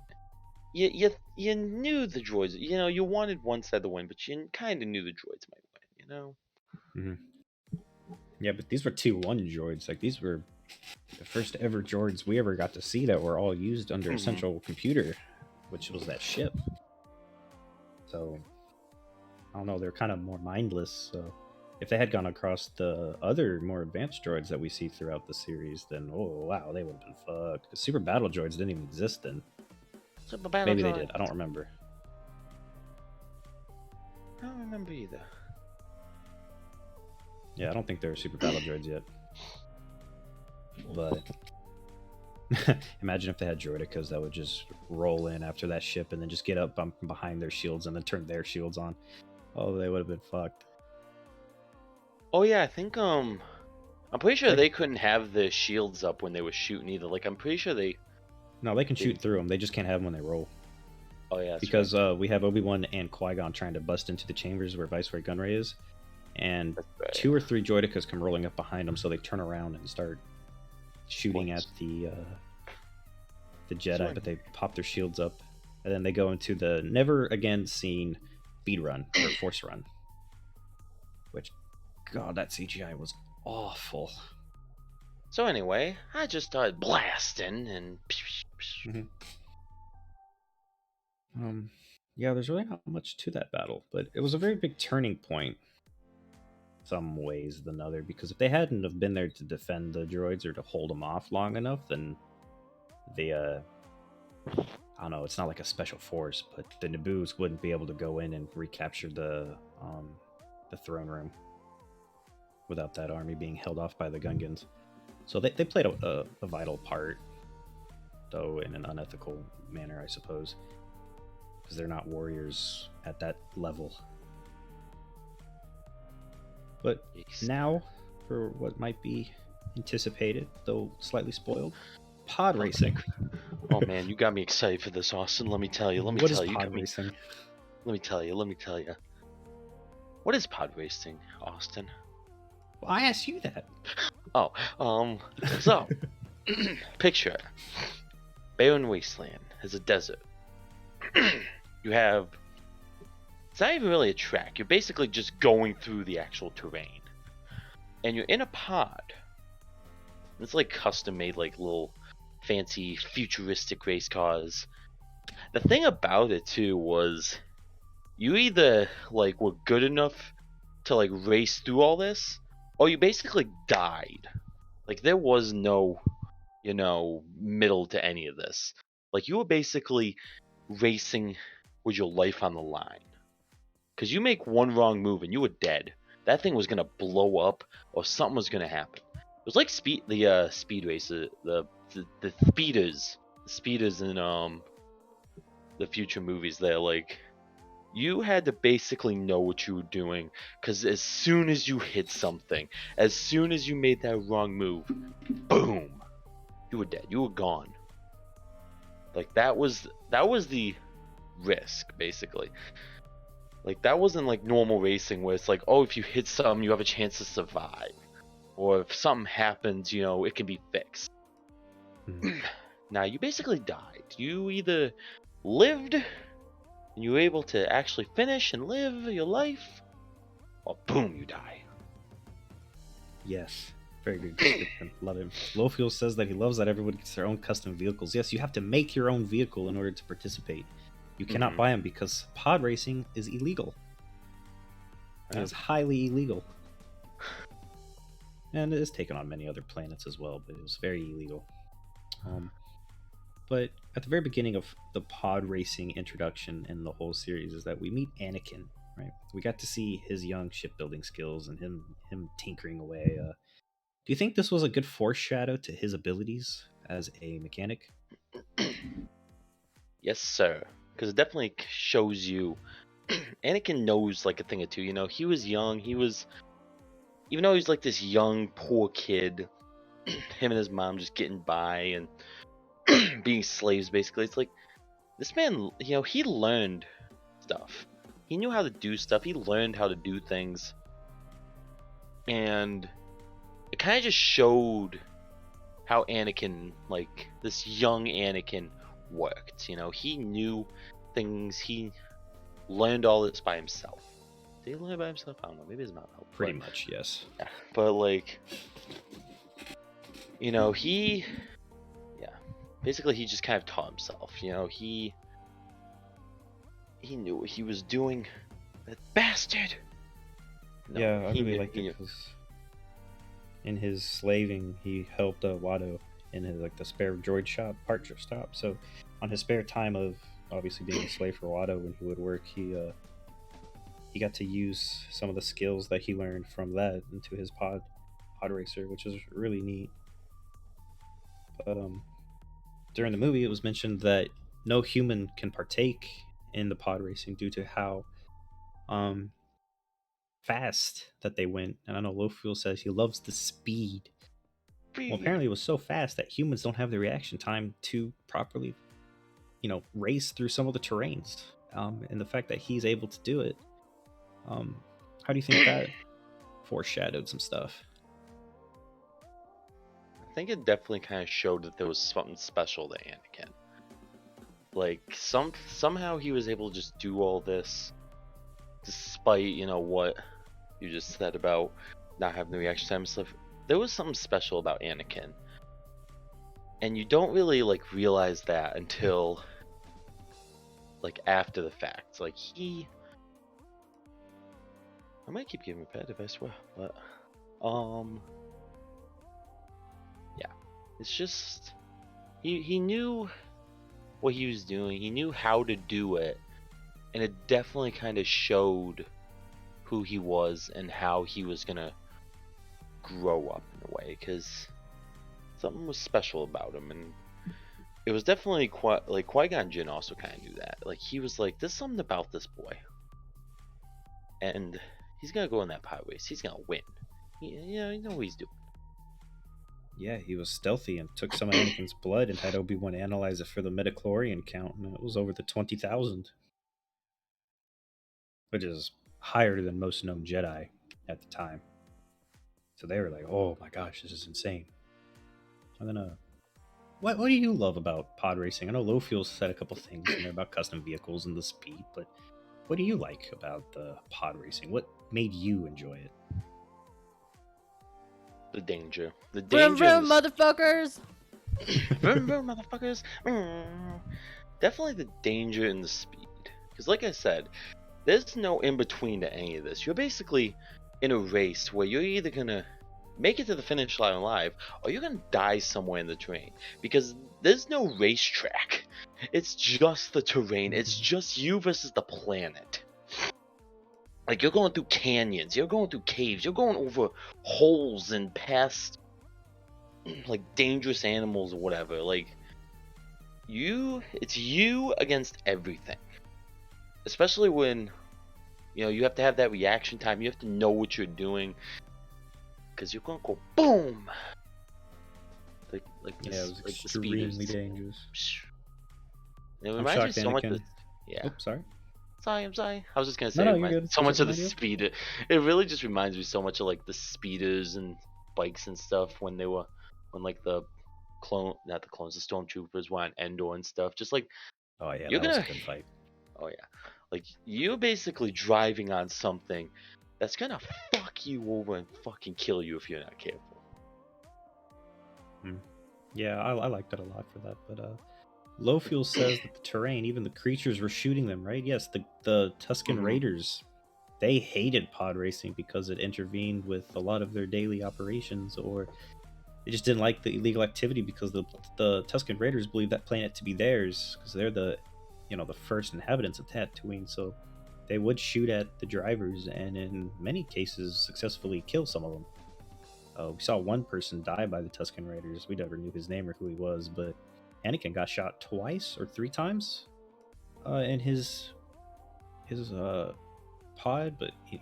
you knew the droids, you know, you wanted one side to win, but you kind of knew the droids might win, you know. Mm-hmm. Yeah, but these were 2-1 droids. Like, these were the first ever droids we ever got to see that were all used under a central computer, which was that ship. So I don't know, they're kind of more mindless. So if they had gone across the other more advanced droids that we see throughout the series, then oh wow, they would have been fucked. Because super battle droids didn't even exist then. Maybe they did. I don't remember. I don't remember either. Yeah, I don't think there were super battle droids yet. But imagine if they had droidekas that would just roll in after that ship and then just get up behind their shields and then turn their shields on. Oh, they would have been fucked. Oh yeah, I think I'm pretty sure they couldn't have the shields up when they were shooting either. Like, I'm pretty sure they... No, they can shoot through them. They just can't have them when they roll. Oh yeah, because we have Obi-Wan and Qui-Gon trying to bust into the chambers where Viceroy Gunray is, and 2 or 3 droidekas come rolling up behind them, so they turn around and start shooting at the Jedi, but they pop their shields up, and then they go into the never again seen speed run or force run, which, God, that CGI was awful. So anyway, I just started blasting and... Yeah, there's really not much to that battle, but it was a very big turning point. some ways than other, because if they hadn't have been there to defend the droids or to hold them off long enough, then they I don't know, it's not like a special force, but the Naboo's wouldn't be able to go in and recapture the throne room without that army being held off by the Gungans. So they played a vital part, though in an unethical manner, I suppose, because they're not warriors at that level. But now, for what might be anticipated, though slightly spoiled, pod racing. Oh man, you got me excited for this, Austin. Let me tell you. What is pod racing? Let me tell you. What is pod racing, Austin? Well, I asked you that. Oh, so picture barren wasteland as a desert. You have, it's not even really a track. You're basically just going through the actual terrain, and you're in a pod. It's like custom made, like little fancy futuristic race cars. The thing about it too was, you either like were good enough to like race through all this, or you basically died. Like there was no, middle to any of this. Like you were basically racing with your life on the line. Because you make one wrong move and you were dead. That thing was gonna blow up, or something was gonna happen. It was like speed racer, the speeders in the future movies. There, like, you had to basically know what you were doing, because as soon as you hit something, as soon as you made that wrong move, boom, you were dead. You were gone. Like that was the risk, basically. Like that wasn't like normal racing where it's like, oh, if you hit something, you have a chance to survive, or if something happens, it can be fixed. Now you basically died. You either lived and you were able to actually finish and live your life, or boom, you die. Yes, very good description. Love him. Lowfield says that he loves that everyone gets their own custom vehicles. Yes, you have to make your own vehicle in order to participate. You cannot buy them because pod racing is illegal. It is highly illegal. And it is taken on many other planets as well, but it was very illegal. But at the very beginning of the pod racing introduction in the whole series is that we meet Anakin, right? We got to see his young shipbuilding skills and him tinkering away. Do you think this was a good foreshadow to his abilities as a mechanic? Yes, sir. Because it definitely shows you Anakin knows like a thing or two. He was young. Even though he's like this young, poor kid, him and his mom just getting by and being slaves, basically. It's like, this man, he learned stuff. He knew how to do stuff. He learned how to do things. And it kind of just showed how Anakin, like, this young Anakin worked. He knew things. He learned all this by himself. Did he learn by himself? I don't know. Maybe his mom helped. Pretty much, yes. Yeah, but like, basically he just kind of taught himself. He knew what he was doing. That bastard. No, yeah, I really like it because in his slaving, he helped Watto in his the spare droid shop, part stop. So on his spare time of obviously being a slave for Watto, when he would work, he got to use some of the skills that he learned from that into his pod racer, which is really neat. But during the movie, it was mentioned that no human can partake in the pod racing due to how fast that they went. And I know Lowfield says he loves the speed. Well, apparently it was so fast that humans don't have the reaction time to properly, race through some of the terrains. And the fact that he's able to do it, how do you think that foreshadowed some stuff? I think it definitely kind of showed that there was something special to Anakin. Like, somehow he was able to just do all this, despite, what you just said about not having the reaction time and stuff. There was something special about Anakin. And you don't really, realize that until, after the fact. I might keep giving repetitive, I swear. But yeah, it's just he knew what he was doing. He knew how to do it, and it definitely kind of showed who he was and how he was gonna grow up in a way, because something was special about him. And it was definitely quite like Qui-Gon Jinn also kind of knew that. Like, he was like, there's something about this boy, and he's gonna go in that pod race. He's gonna win. You know what he's doing. Yeah, he was stealthy and took some of Anakin's blood and had Obi-Wan analyze it for the midichlorian count, and it was over the 20,000, which is higher than most known Jedi at the time. So they were like, "Oh my gosh, this is insane." And then, what do you love about pod racing? I know Low Fuel said a couple things in there about custom vehicles and the speed, but what do you like about the pod racing? What made you enjoy it? The danger. The Vroom, danger. vroom, motherfuckers. Vroom, vroom, motherfuckers. Definitely the danger and the speed. Because like I said, there's no in between to any of this. You're basically in a race where you're either gonna make it to the finish line alive, or you're gonna die somewhere in the terrain. Because there's no racetrack. It's just the terrain. It's just you versus the planet. Like, you're going through canyons, you're going through caves, you're going over holes and past like dangerous animals or whatever. Like, it's you against everything. Especially when, you have to have that reaction time. You have to know what you're doing, because you're gonna go boom. Like this, Yeah, it was like extremely dangerous. And it I'm reminds me shocked so much Anakin. of, yeah. Oops, sorry. I'm sorry. I was just gonna say, No, it you're reminds good. me so much of the Remind you? speeder. It really just reminds me so much of like the speeders and bikes and stuff when like the not the clones, the stormtroopers were on Endor and stuff. Just like, Oh yeah, you're that was a gonna, good fight. oh yeah, like, you're basically driving on something that's gonna fuck you over and fucking kill you if you're not careful. Yeah, I liked it a lot for that. But Low Fuel says that the terrain, even the creatures were shooting them, right? Yes, the Tusken Mhm. Raiders, they hated pod racing because it intervened with a lot of their daily operations, or they just didn't like the illegal activity because the Tusken Raiders believe that planet to be theirs because they're the first inhabitants of Tatooine. So they would shoot at the drivers and in many cases successfully kill some of them. We saw one person die by the Tusken Raiders. We never knew his name or who he was, but Anakin got shot twice or three times in his pod, but he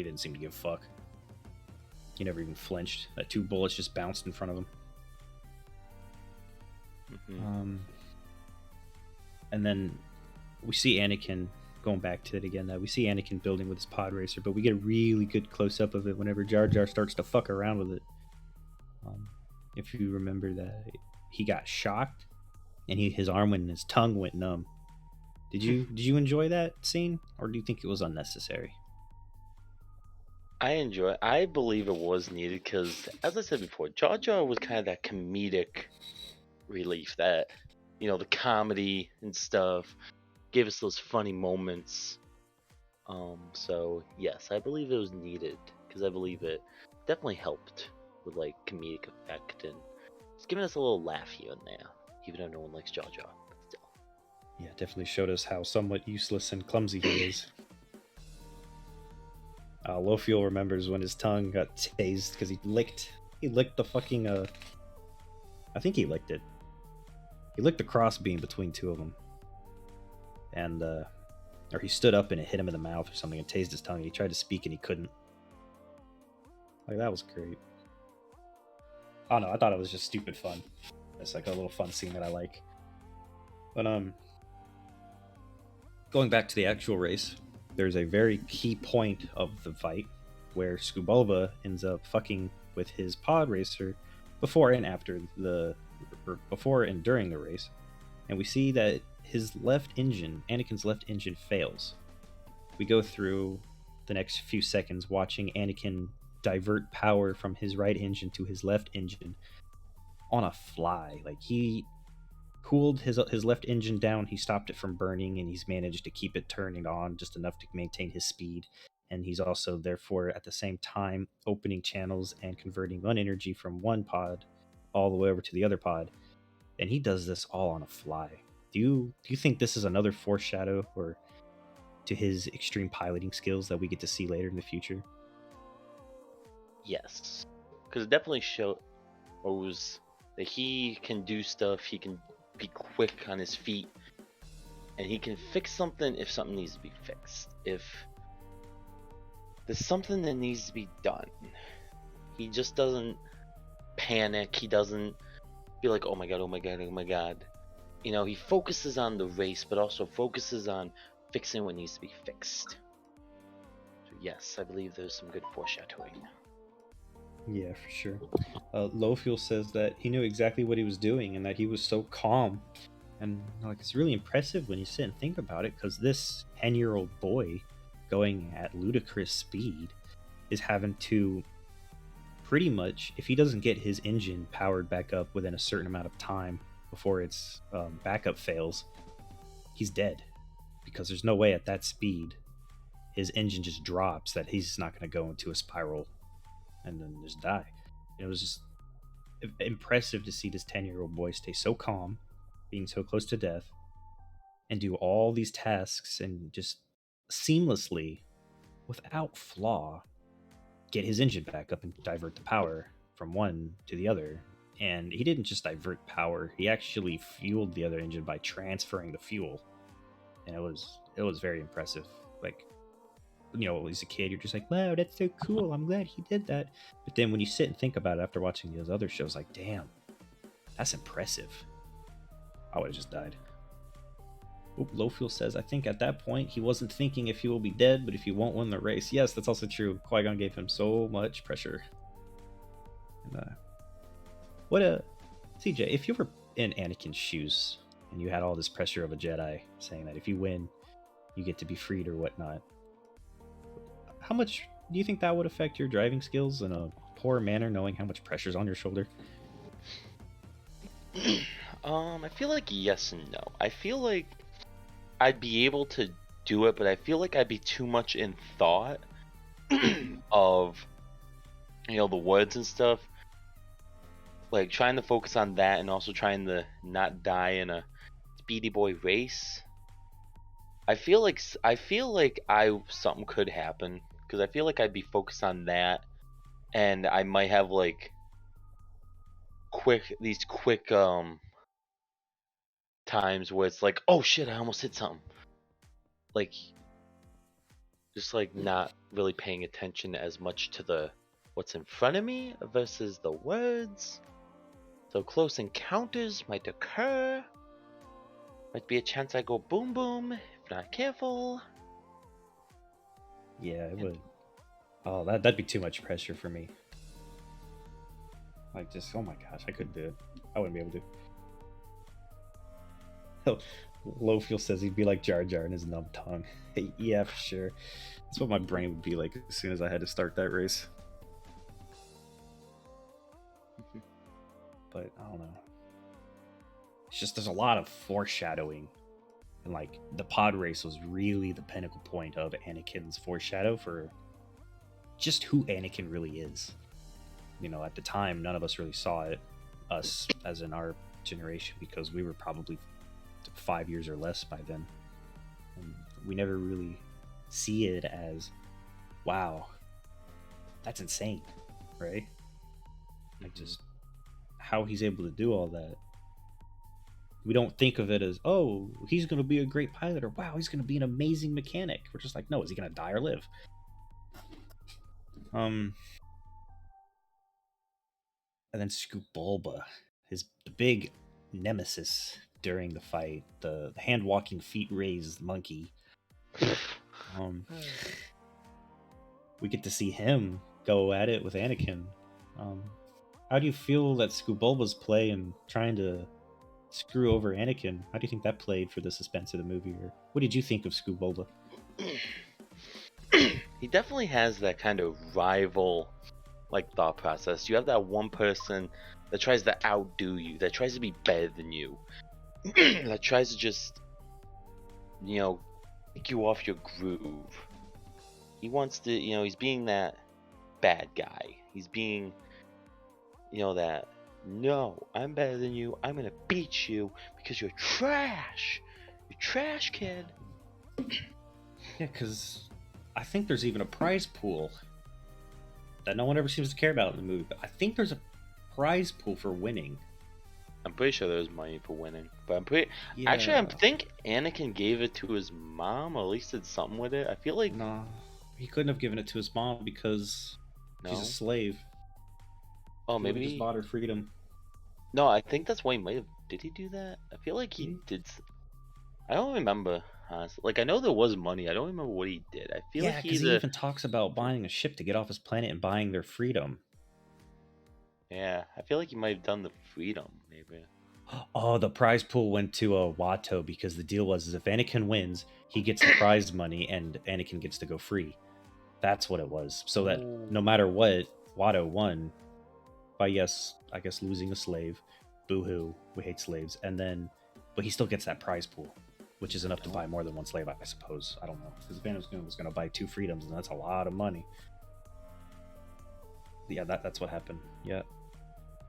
didn't seem to give a fuck. He never even flinched. That two bullets just bounced in front of him. Mhm. And then we see Anakin, going back to it again, we see Anakin building with his pod racer, but we get a really good close-up of it whenever Jar Jar starts to fuck around with it. If you remember that he got shocked and his arm and his tongue went numb. Did you enjoy that scene, or do you think it was unnecessary? I believe it was needed because, as I said before, Jar Jar was kind of that comedic relief, that, the comedy and stuff gave us those funny moments. So yes, I believe it was needed because I believe it definitely helped with like comedic effect and it's giving us a little laugh here and there, even though no one likes Jar Jar. But still. Yeah, definitely showed us how somewhat useless and clumsy he is. Low Fuel remembers when his tongue got tased because he licked the fucking I think he licked it. He licked the crossbeam between two of them, and or he stood up and it hit him in the mouth or something and tased his tongue. And he tried to speak and he couldn't. Like, that was great. I don't know. I thought it was just stupid fun. It's like a little fun scene that I like. But going back to the actual race, there's a very key point of the fight where Skubulba ends up fucking with his pod racer before and during the race, and we see that Anakin's left engine fails. We go through the next few seconds watching Anakin divert power from his right engine to his left engine on a fly. Like, he cooled his left engine down, he stopped it from burning, and he's managed to keep it turning on just enough to maintain his speed. and he's also therefore at the same time opening channels and converting one energy from one pod all the way over to the other pod, and he does this all on a fly. Do you think this is another foreshadow or to his extreme piloting skills that we get to see later in the future? Yes, because it definitely shows that he can do stuff. He can be quick on his feet, and he can fix something if something needs to be fixed. If there's something that needs to be done, he just doesn't panic. He doesn't be like, oh my god, oh my god, oh my god. You know, he focuses on the race, but also focuses on fixing what needs to be fixed. So yes, I believe there's some good foreshadowing. Yeah, for sure. Low Fuel says that he knew exactly what he was doing and that he was so calm. And like, it's really impressive when you sit and think about it, because this 10-year-old boy going at ludicrous speed is having to pretty much, if he doesn't get his engine powered back up within a certain amount of time before its backup fails, he's dead. Because there's no way at that speed his engine just drops that he's not going to go into a spiral and then just die. It was just impressive to see this 10-year-old boy stay so calm, being so close to death, and do all these tasks and just seamlessly, without flaw, get his engine back up and divert the power from one to the other. And he didn't just divert power, he actually fueled the other engine by transferring the fuel. And it was very impressive. Like, you know, as a kid, you're just like, wow, that's so cool, I'm glad he did that. But then when you sit and think about it after watching those other shows, like, damn, that's impressive. I would have just died. Low Fuel says, I think at that point he wasn't thinking if he will be dead, but if he won't win the race. Yes, that's also true. Qui-Gon gave him so much pressure. And, CJ, if you were in Anakin's shoes and you had all this pressure of a Jedi saying that if you win, you get to be freed or whatnot, how much do you think that would affect your driving skills in a poor manner, knowing how much pressure's on your shoulder? I feel like yes and no. I feel like I'd be able to do it, but I feel like I'd be too much in thought of, you know, the words and stuff. Like, trying to focus on that and also trying to not die in a Speedy Boy race. I feel like something could happen, because I feel like I'd be focused on that, and I might have like quick times where it's like, oh shit, I almost hit something. Like, just like not really paying attention as much to what's in front of me versus the words. So close encounters might occur. Might be a chance I go boom boom if not careful. Yeah, it would. Oh, that'd be too much pressure for me. Like, just, oh my gosh, I couldn't do it. I wouldn't be able to. Low Fuel says he'd be like Jar Jar in his numb tongue. Yeah, for sure. That's what my brain would be like as soon as I had to start that race. But I don't know. It's just, there's a lot of foreshadowing. And like, the pod race was really the pinnacle point of Anakin's foreshadow for just who Anakin really is. You know, at the time, none of us really saw it, us as in our generation, because we were probably 5 years or less by then. And we never really see it as, wow, that's insane, right? Like, just how he's able to do all that. We don't think of it as, oh, he's going to be a great pilot, or wow, he's going to be an amazing mechanic. We're just like, no, is he going to die or live? And then Scoop Bulba, the big nemesis during the fight, the hand-walking, feet-raised monkey. We get to see him go at it with Anakin. How do you feel that Scoop Bulba's play in trying to screw over Anakin? How do you think that played for the suspense of the movie? Or what did you think of Scoop Bulba? He definitely has that kind of rival like thought process. You have that one person that tries to outdo you, that tries to be better than you, that tries to just, you know, take you off your groove. he wants to, he's being that bad guy. He's being, that, no, I'm better than you. I'm gonna beat you because you're trash. You're trash, kid. Yeah, because I think there's even a prize pool that no one ever seems to care about in the movie. But I think there's a prize pool for winning. I'm pretty sure there's money for winning, but actually, I Yeah. think Anakin gave it to his mom, or at least did something with it. I feel like No, he couldn't have given it to his mom because she's no. a slave. Oh, He would've maybe just bought her freedom. no. I think that's why he might have. Did he do that? I feel like he Did did. I don't remember. Like I know there was money. I don't remember what he did. I feel Yeah, like because he even talks about buying a ship to get off his planet and buying their freedom. Yeah, I feel like he might have done the freedom, maybe. Oh, the prize pool went to Watto because the deal was is if Anakin wins, he gets the prize money and Anakin gets to go free. That's what it was. So that no matter what, Watto won by, yes, I guess losing a slave. Boo-hoo, we hate slaves. And then, but he still gets that prize pool, which is enough to buy more than one slave, I suppose. I don't know. Because Anakin was going to buy 2 freedoms, and that's a lot of money. Yeah, that's what happened. Yeah.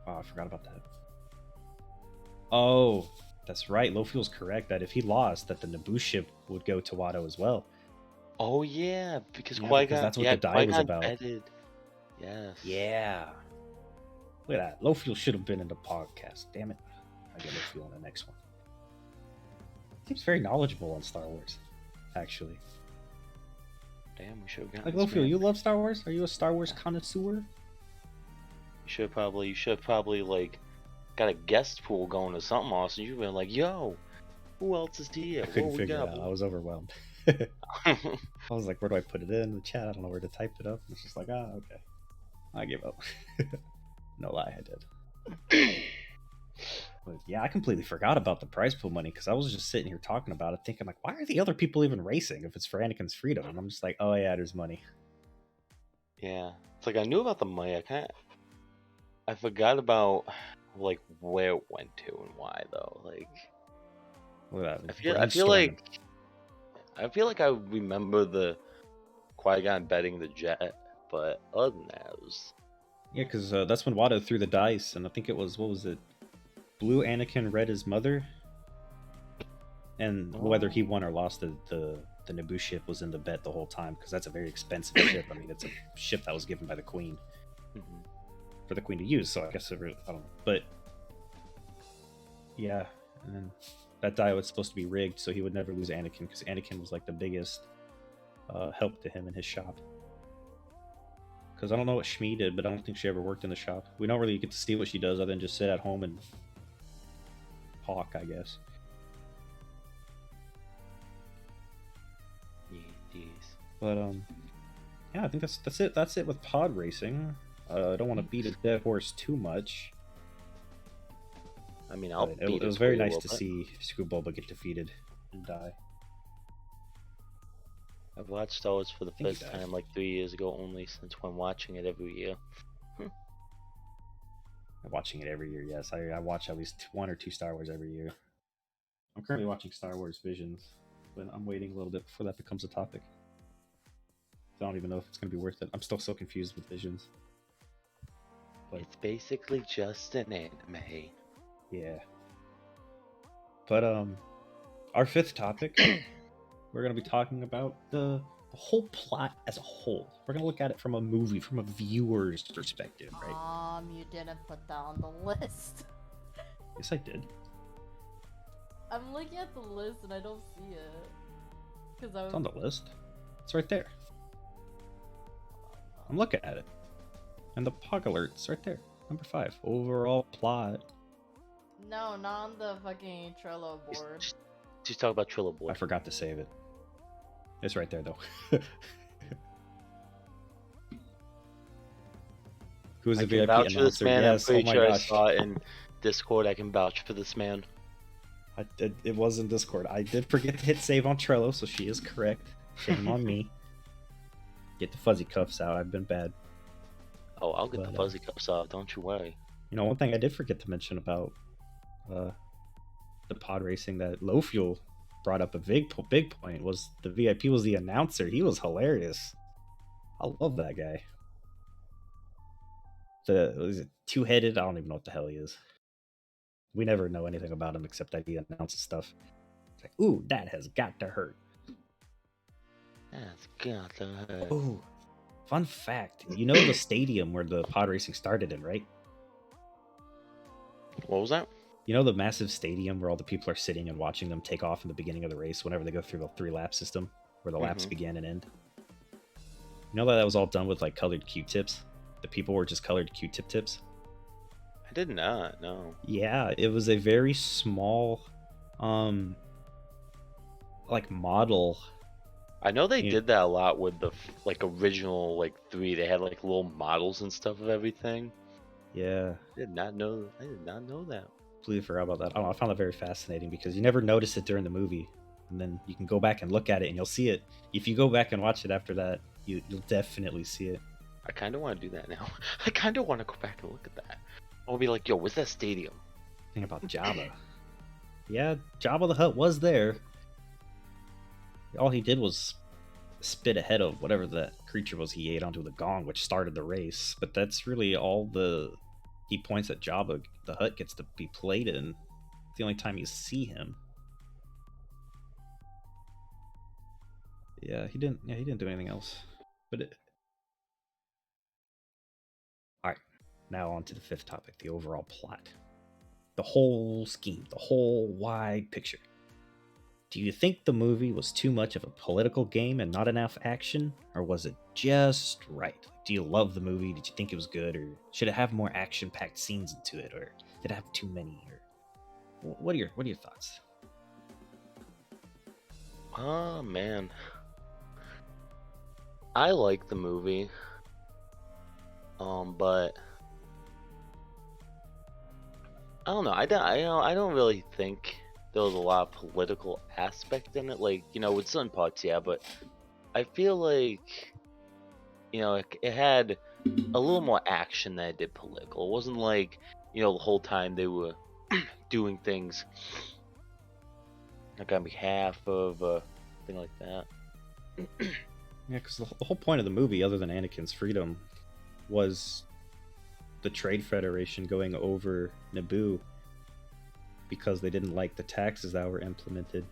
Oh, I forgot about that. Oh, that's right. Lofiel's correct that if he lost, that the Naboo ship would go to Watto as well. Oh yeah, because Yeah, Qui-Gon. because that's what Yeah, the die was Qui-Gon about. betted. Yes. Yeah. Look at that. Lofiel should have been in the podcast. Damn it. I get Lofiel in the next one. Seems very knowledgeable on Star Wars, actually. Damn, we should have gotten Like this Lofiel, man. you love Star Wars? Are you a Star Wars connoisseur? You should probably like got a guest pool going or something awesome. You've been like, yo, who else is here? I couldn't What we figure it got? out. I was overwhelmed. I was like, where do I put it in the chat? I don't know where to type it up. And it's just like, okay. I gave up. No lie, I did. But yeah, I completely forgot about the prize pool money because I was just sitting here talking about it, thinking like, why are the other people even racing if it's for Anakin's freedom? And I'm just like, oh yeah, there's money. Yeah, it's like I knew about the money. I forgot about like where it went to and why though. Like Look at that. I feel like I remember the Qui-Gon betting the jet, but other than that, it was Yeah, because that's when Watto threw the dice, and I think it was, what was it? Blue Anakin, red his mother, and whether he won or lost the Naboo ship was in the bet the whole time because that's a very expensive ship. I mean, it's a ship that was given by the Queen for the Queen to use. So I guess I don't know, but yeah, and then that die was supposed to be rigged so he would never lose Anakin because Anakin was like the biggest help to him in his shop. Because I don't know what Shmi did, but I don't think she ever worked in the shop. We don't really get to see what she does other than just sit at home and hawk, I guess. But yeah, I think that's it. That's it with pod racing. I don't want to beat a dead horse too much. I mean, it was very nice to see Screwbulba get defeated and die. I've watched Star Wars for the think he first died. time like 3 years ago only, since when watching it every year. I'm watching it every year, yes. I watch at least 1 or 2 Star Wars every year. I'm currently watching Star Wars Visions, but I'm waiting a little bit before that becomes a topic. I don't even know if it's going to be worth it. I'm still so confused with Visions. But It's basically just an anime. yeah. But our 5th topic, we're going to be talking about the whole plot as a whole. We're going to look at it from a movie, from a viewer's perspective, right? You didn't put that on the list. Yes, I did. I'm looking at the list and I don't see it. Cause I was... It's on the list. It's right there. I'm looking at it. And the POG alert's right there. Number 5. Overall plot. No, not on the fucking Trello board. Just talk about Trilla Boy. I forgot to save it. It's right there, though. Who's I a can VIP vouch for this announcer? man. Yes, I'm pretty oh my sure I gosh. saw it in Discord. I can vouch for this man. It was in Discord. I did forget to hit save on Trello, so she is correct. Shame on me. Get the fuzzy cuffs out. I've been bad. Oh, I'll get But, the fuzzy cups off. Don't you worry. You know, one thing I did forget to mention about the pod racing that Lofuel brought up a big point was the VIP was the announcer. He was hilarious. I love that guy. Is it two-headed? I don't even know what the hell he is. We never know anything about him except that he announces stuff. It's like, ooh, that has got to hurt. That's got to hurt. Ooh, fun fact. You know the stadium where the pod racing started in, right? What was that? You know the massive stadium where all the people are sitting and watching them take off in the beginning of the race whenever they go through the 3-lap system where the laps begin and end? You know that was all done with like colored Q-tips? The people were just colored Q-tip tips? I did not, no. Yeah, it was a very small like model. I know they did that a lot with the like original like 3. They had like little models and stuff of everything. Yeah. I did not know that. Completely forgot about that. I don't know, I found that very fascinating because you never notice it during the movie. And then you can go back and look at it and you'll see it. If you go back and watch it after that, you'll definitely see it. I kind of want to do that now. I kind of want to go back and look at that. I'll be like, yo, what's that stadium? Think about Jabba. Yeah, Jabba the Hutt was there. All he did was spit ahead of whatever that creature was he ate onto the gong, which started the race. But that's really all the key points that Jabba the Hutt gets to be played in. It's the only time you see him. Yeah, he didn't do anything else. But Alright, now on to the 5th topic, the overall plot. The whole scheme, the whole wide picture. Do you think the movie was too much of a political game and not enough action? Or was it just right? Do you love the movie? Did you think it was good? Or should it have more action-packed scenes into it? Or did it have too many? Or what are your thoughts? Oh, man. I like the movie. But I don't know. I don't really think there was a lot of political aspect in it. Like, with some parts, yeah, but I feel like, it had a little more action than it did political. It wasn't like, the whole time they were doing things like on behalf of thing like that. Yeah, because the whole point of the movie, other than Anakin's freedom, was the Trade Federation going over Naboo because they didn't like the taxes that were implemented,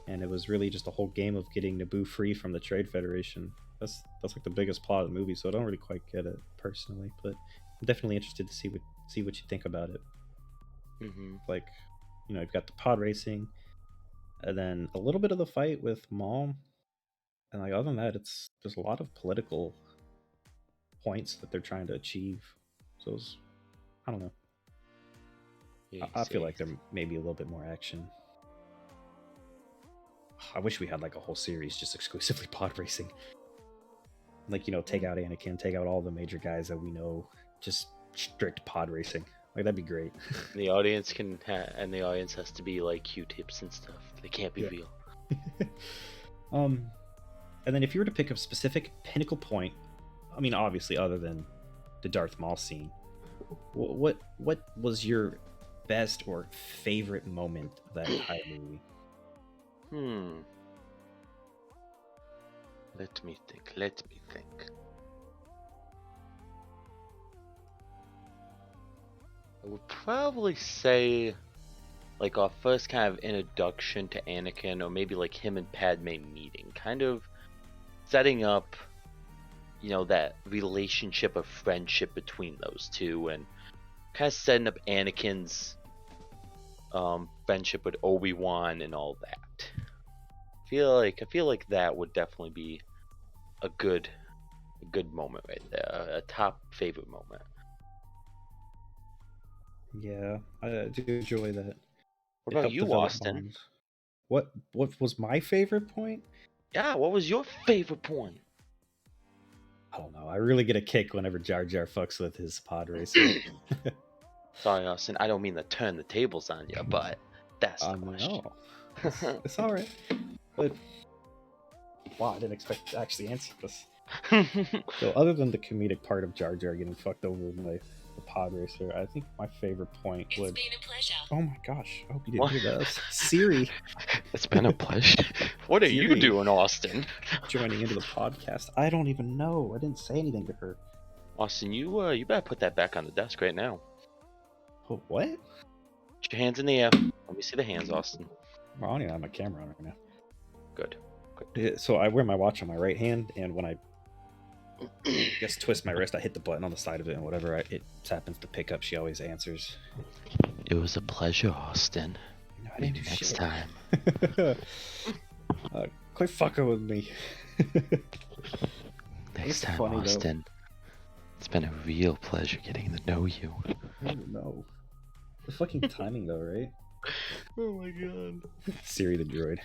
and it was really just a whole game of getting Naboo free from the Trade Federation. That's like the biggest plot of the movie, so I don't really quite get it personally, but I'm definitely interested to see what you think about it. Like, you've got the pod racing, and then a little bit of the fight with Maul, and like other than that, there's a lot of political points that they're trying to achieve. So I don't know. I feel like there may be a little bit more action. I wish we had like a whole series just exclusively pod racing. Like, take out Anakin, take out all the major guys that we know, just strict pod racing. Like, that'd be great. The audience and the audience has to be like Q-tips and stuff. They can't be real. And then if you were to pick a specific pinnacle point, I mean, obviously, other than the Darth Maul scene, what was your best or favorite moment of that entire movie? Let me think. I would probably say, like, our first kind of introduction to Anakin, or maybe like him and Padme meeting, kind of setting up, that relationship of friendship between those two, and kind of setting up Anakin's friendship with Obi-Wan and all that. I feel like that would definitely be a good moment right there, a top favorite moment. Yeah, I do enjoy that. What about you, Austin? What was my favorite point? Yeah, what was your favorite point? I don't know. I really get a kick whenever Jar Jar fucks with his pod racing. Sorry, Austin. I don't mean to turn the tables on you, but that's the question. No. It's all right. But wow, I didn't expect to actually answer this. So, other than the comedic part of Jar Jar getting fucked over by the pod racer, I think my favorite point It's would. been a pleasure. Oh my gosh! I hope you didn't What? hear that. Siri It's been a pleasure. What are you Jerdy. doing, Austin? joining into the podcast. I don't even know. I didn't say anything to her. Austin, you better put that back on the desk right now. Oh, what? Put your hands in the air. Let me see the hands, Austin. Well, I don't even have my camera on right now. Good. Yeah, so I wear my watch on my right hand, and when I just twist my wrist, I hit the button on the side of it, and whatever it happens to pick up, she always answers. It was a pleasure, Austin. No, I didn't do Next shit. time. Quit fucking with me. Next It's time, funny, though. Austin. It's been a real pleasure getting to know you. Oh no. The fucking timing though, right? Oh my god. Siri the droid.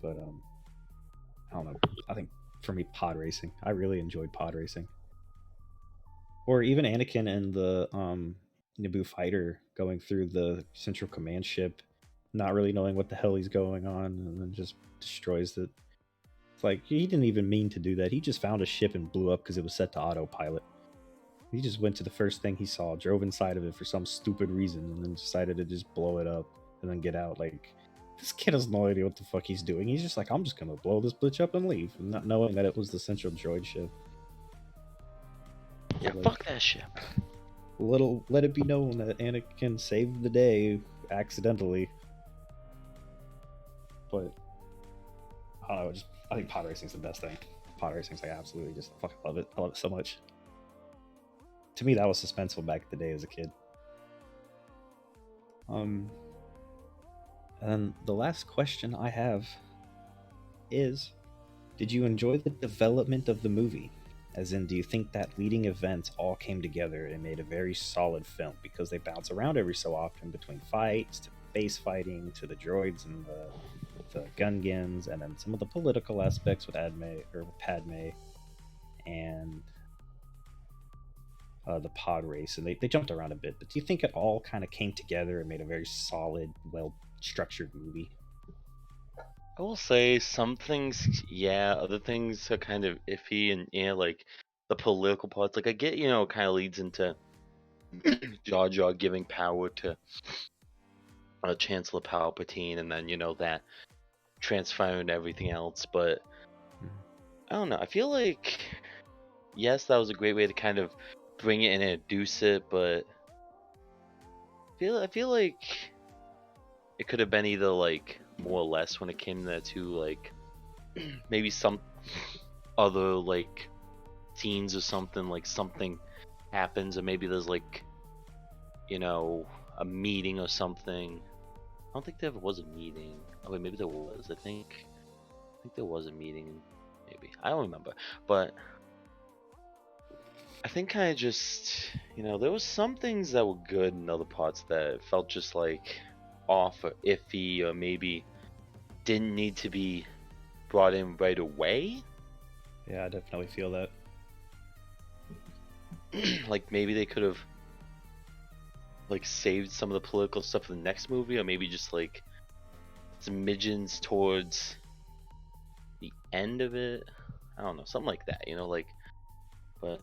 But I don't know. I think for me, pod racing. I really enjoyed pod racing. Or even Anakin and the Naboo fighter going through the Central Command ship, not really knowing what the hell he's going on, and then just destroys it. It's like he didn't even mean to do that. He just found a ship and blew up because it was set to autopilot. He just went to the first thing he saw, drove inside of it for some stupid reason, and then decided to just blow it up and then get out. Like, this kid has no idea what the fuck he's doing. He's just like, I'm just gonna blow this bitch up and leave, not knowing that it was the central droid ship. Yeah, Like, fuck that shit. let it be known that Anakin saved the day accidentally. But I don't know, I think pod racing's the best thing. Pod racing's like, I absolutely just fucking love it. I love it so much. To me, that was suspenseful back in the day as a kid. And then the last question I have is, did you enjoy the development of the movie? As in, do you think that leading events all came together and made a very solid film? Because they bounce around every so often between fights, to base fighting, to the droids and the Gungans, and then some of the political aspects with Padme, and the pod race, and they jumped around a bit. But do you think it all kind of came together and made a very solid, well-structured movie? I will say some things, yeah, other things are kind of iffy, and yeah, like the political parts. Like I get, it kind of leads into Jar Jar giving power to Chancellor Palpatine, and then that transferring to everything else. But I don't know. I feel like yes, that was a great way to kind of bring it and introduce it, but I feel like it could have been either like more or less when it came to like maybe some other like scenes or something, like something happens, or maybe there's like a meeting or something. I don't think there ever was a meeting. Oh wait, maybe there was. I think there was a meeting. Maybe I don't remember, but I think kind of just there was some things that were good and other parts that felt just like off or iffy, or maybe didn't need to be brought in right away. Yeah, I definitely feel that. Like maybe they could have like saved some of the political stuff for the next movie, or maybe just like smidgens towards the end of it. I don't know, something like that, but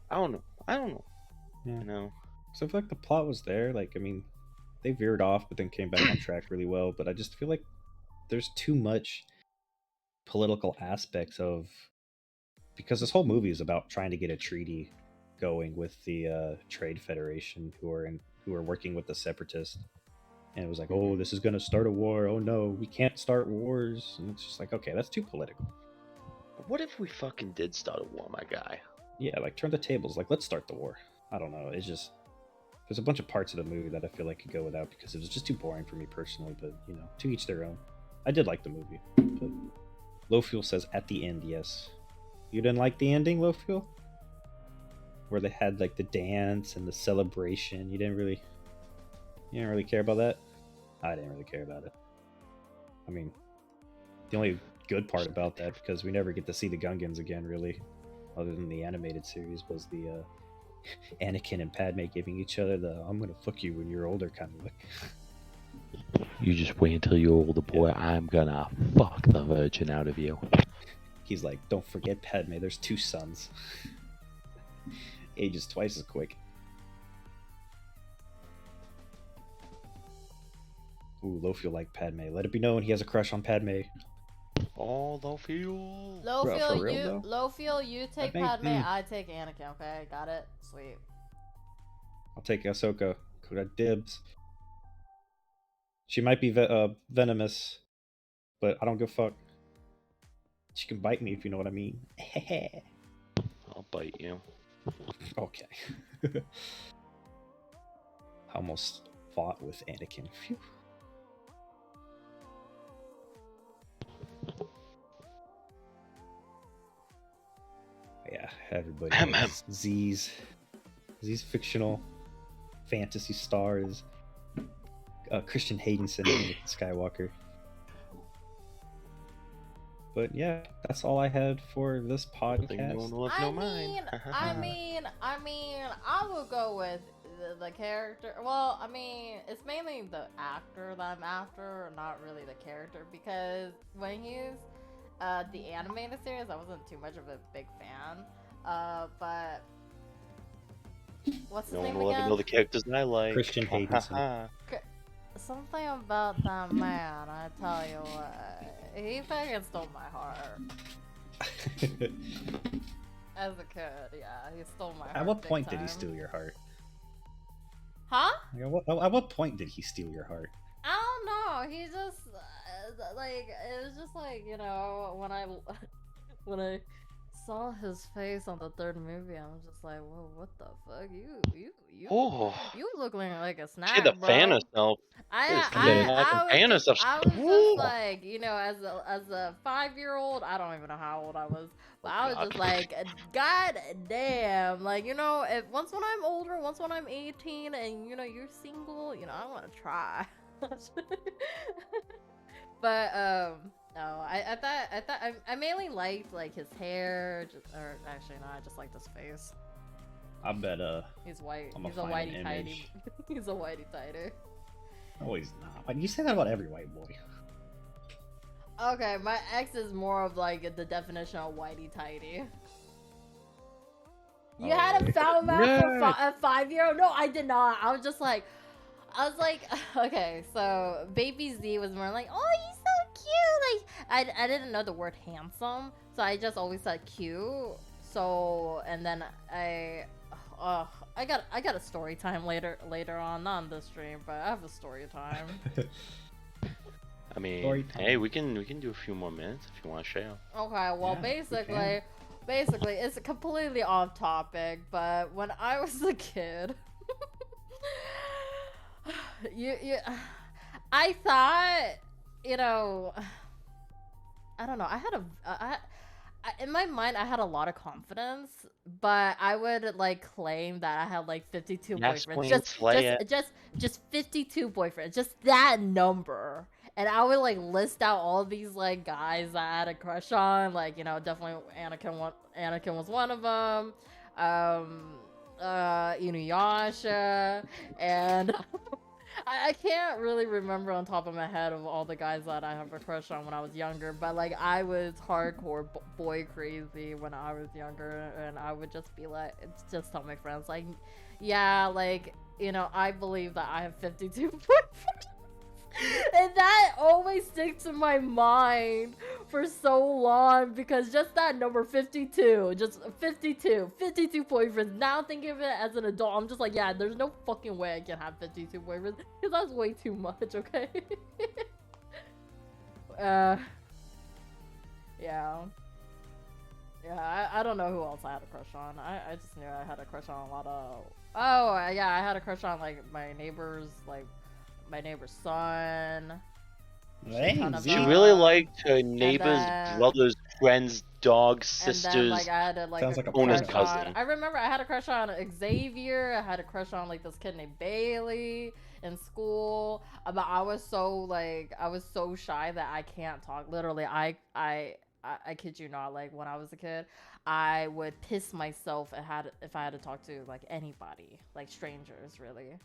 I don't know. Yeah. So I feel like the plot was there. Like, I mean, they veered off, but then came back on track really well. But I just feel like there's too much political aspects of, because this whole movie is about trying to get a treaty going with the Trade Federation, who are working with the Separatists. And it was like, oh, this is gonna start a war. Oh no, we can't start wars. And it's just like, okay, that's too political. But what if we fucking did start a war, my guy? Yeah, like turn the tables. Like, let's start the war. I don't know. It's just, there's a bunch of parts of the movie that I feel like could go without because it was just too boring for me personally. But to each their own. I did like the movie. But Low Fuel says at the end, yes. You didn't like the ending, Low Fuel? Where they had like the dance and the celebration. You didn't really care about that? I didn't really care about it. I mean, the only good part about that, because we never get to see the Gungans again, really, other than the animated series, was the Anakin and Padme giving each other the "I'm gonna fuck you when you're older" kind of look. You just wait until you're older, boy. Yeah. I'm gonna fuck the virgin out of you. He's like, don't forget, Padme, there's 2 sons. ages twice as quick. Ooh, Lofiel like Padme. Let it be known he has a crush on Padme. Oh, Lofiel. Bro, for real, Lofiel, you take Padme? Padme, I take Anakin. Okay, got it. Sweet. I'll take Ahsoka. Got dibs. She might be venomous, but I don't give a fuck. She can bite me if you know what I mean. I'll bite you. Okay. I almost fought with Anakin. Phew. Yeah, everybody knows Z's fictional fantasy stars. Christian Haydenson, Skywalker. But yeah, that's all I had for this podcast. I mean, I will go with the character. Well, I mean, it's mainly the actor that I'm after, not really the character, because when he's the animated series, I wasn't too much of a big fan. But what's his name again? Know the characters I like. Christian Haydenson. Something about that man, I tell you what, he fucking stole my heart. As a kid, yeah, he stole my heart. At what point did he steal your heart? Huh? Like, at what point did he steal your heart? I don't know. He just like, it was just like, you know, when I saw his face on the third movie, I was just like, whoa, what the fuck? You look like a snack, She the bro. fan herself. I was just Woo. like, you know, as a 5-year-old, I don't even know how old I was, but I was just like, god damn, like, you know, once when I'm older, once when I'm 18, and you know you're single, you know, I want to try. But no, I thought I mainly liked like his hair, or actually no, I just liked his face. I bet he's white. I'm He's a whitey tighty. He's a whitey tighty. No, he's not. Why do you say that about every white boy? Okay, my ex is more of like the definition of whitey tighty. You hadn't found him out for a 5-year-old? No, I did not. I was like, okay, so Baby Z was more like, oh, he's so cute. Like, I didn't know the word handsome, so I just always said cute. So, and then I got a story time later on, not on this stream, but I have a story time. I mean, hey, we can do a few more minutes if you want to share. Okay, well, yeah, basically, it's completely off topic, but when I was a kid, I thought, you know, I don't know, in my mind, I had a lot of confidence, but I would like claim that I had like 52 boyfriends. Just 52 boyfriends, just that number. And I would like list out all these like guys that I had a crush on, like, you know, definitely Anakin was one of them. Inuyasha, and I can't really remember on top of my head of all the guys that I have a crush on when I was younger, but like I was hardcore boy crazy when I was younger, and I would just be like, just tell my friends like, yeah, like, you know, I believe that I have 52 boyfriends. And that always sticks in my mind for so long, because just that number 52, just 52 boyfriends. Now thinking of it as an adult, I'm just like, yeah, there's no fucking way I can have 52 boyfriends, because that's way too much, okay? Yeah, I don't know who else I had a crush on. I just knew I had a crush on a lot of... Oh, yeah, I had a crush on, like, my neighbor's son. She really liked her neighbor's brother's friend's dog's sister's. And then, like, I had a, like, sounds like a owner's cousin. I remember I had a crush on Xavier. I had a crush on like this kid named Bailey in school. But I was so shy that I can't talk. Literally, I kid you not. Like when I was a kid, I would piss myself if I had to talk to like anybody, like strangers, really.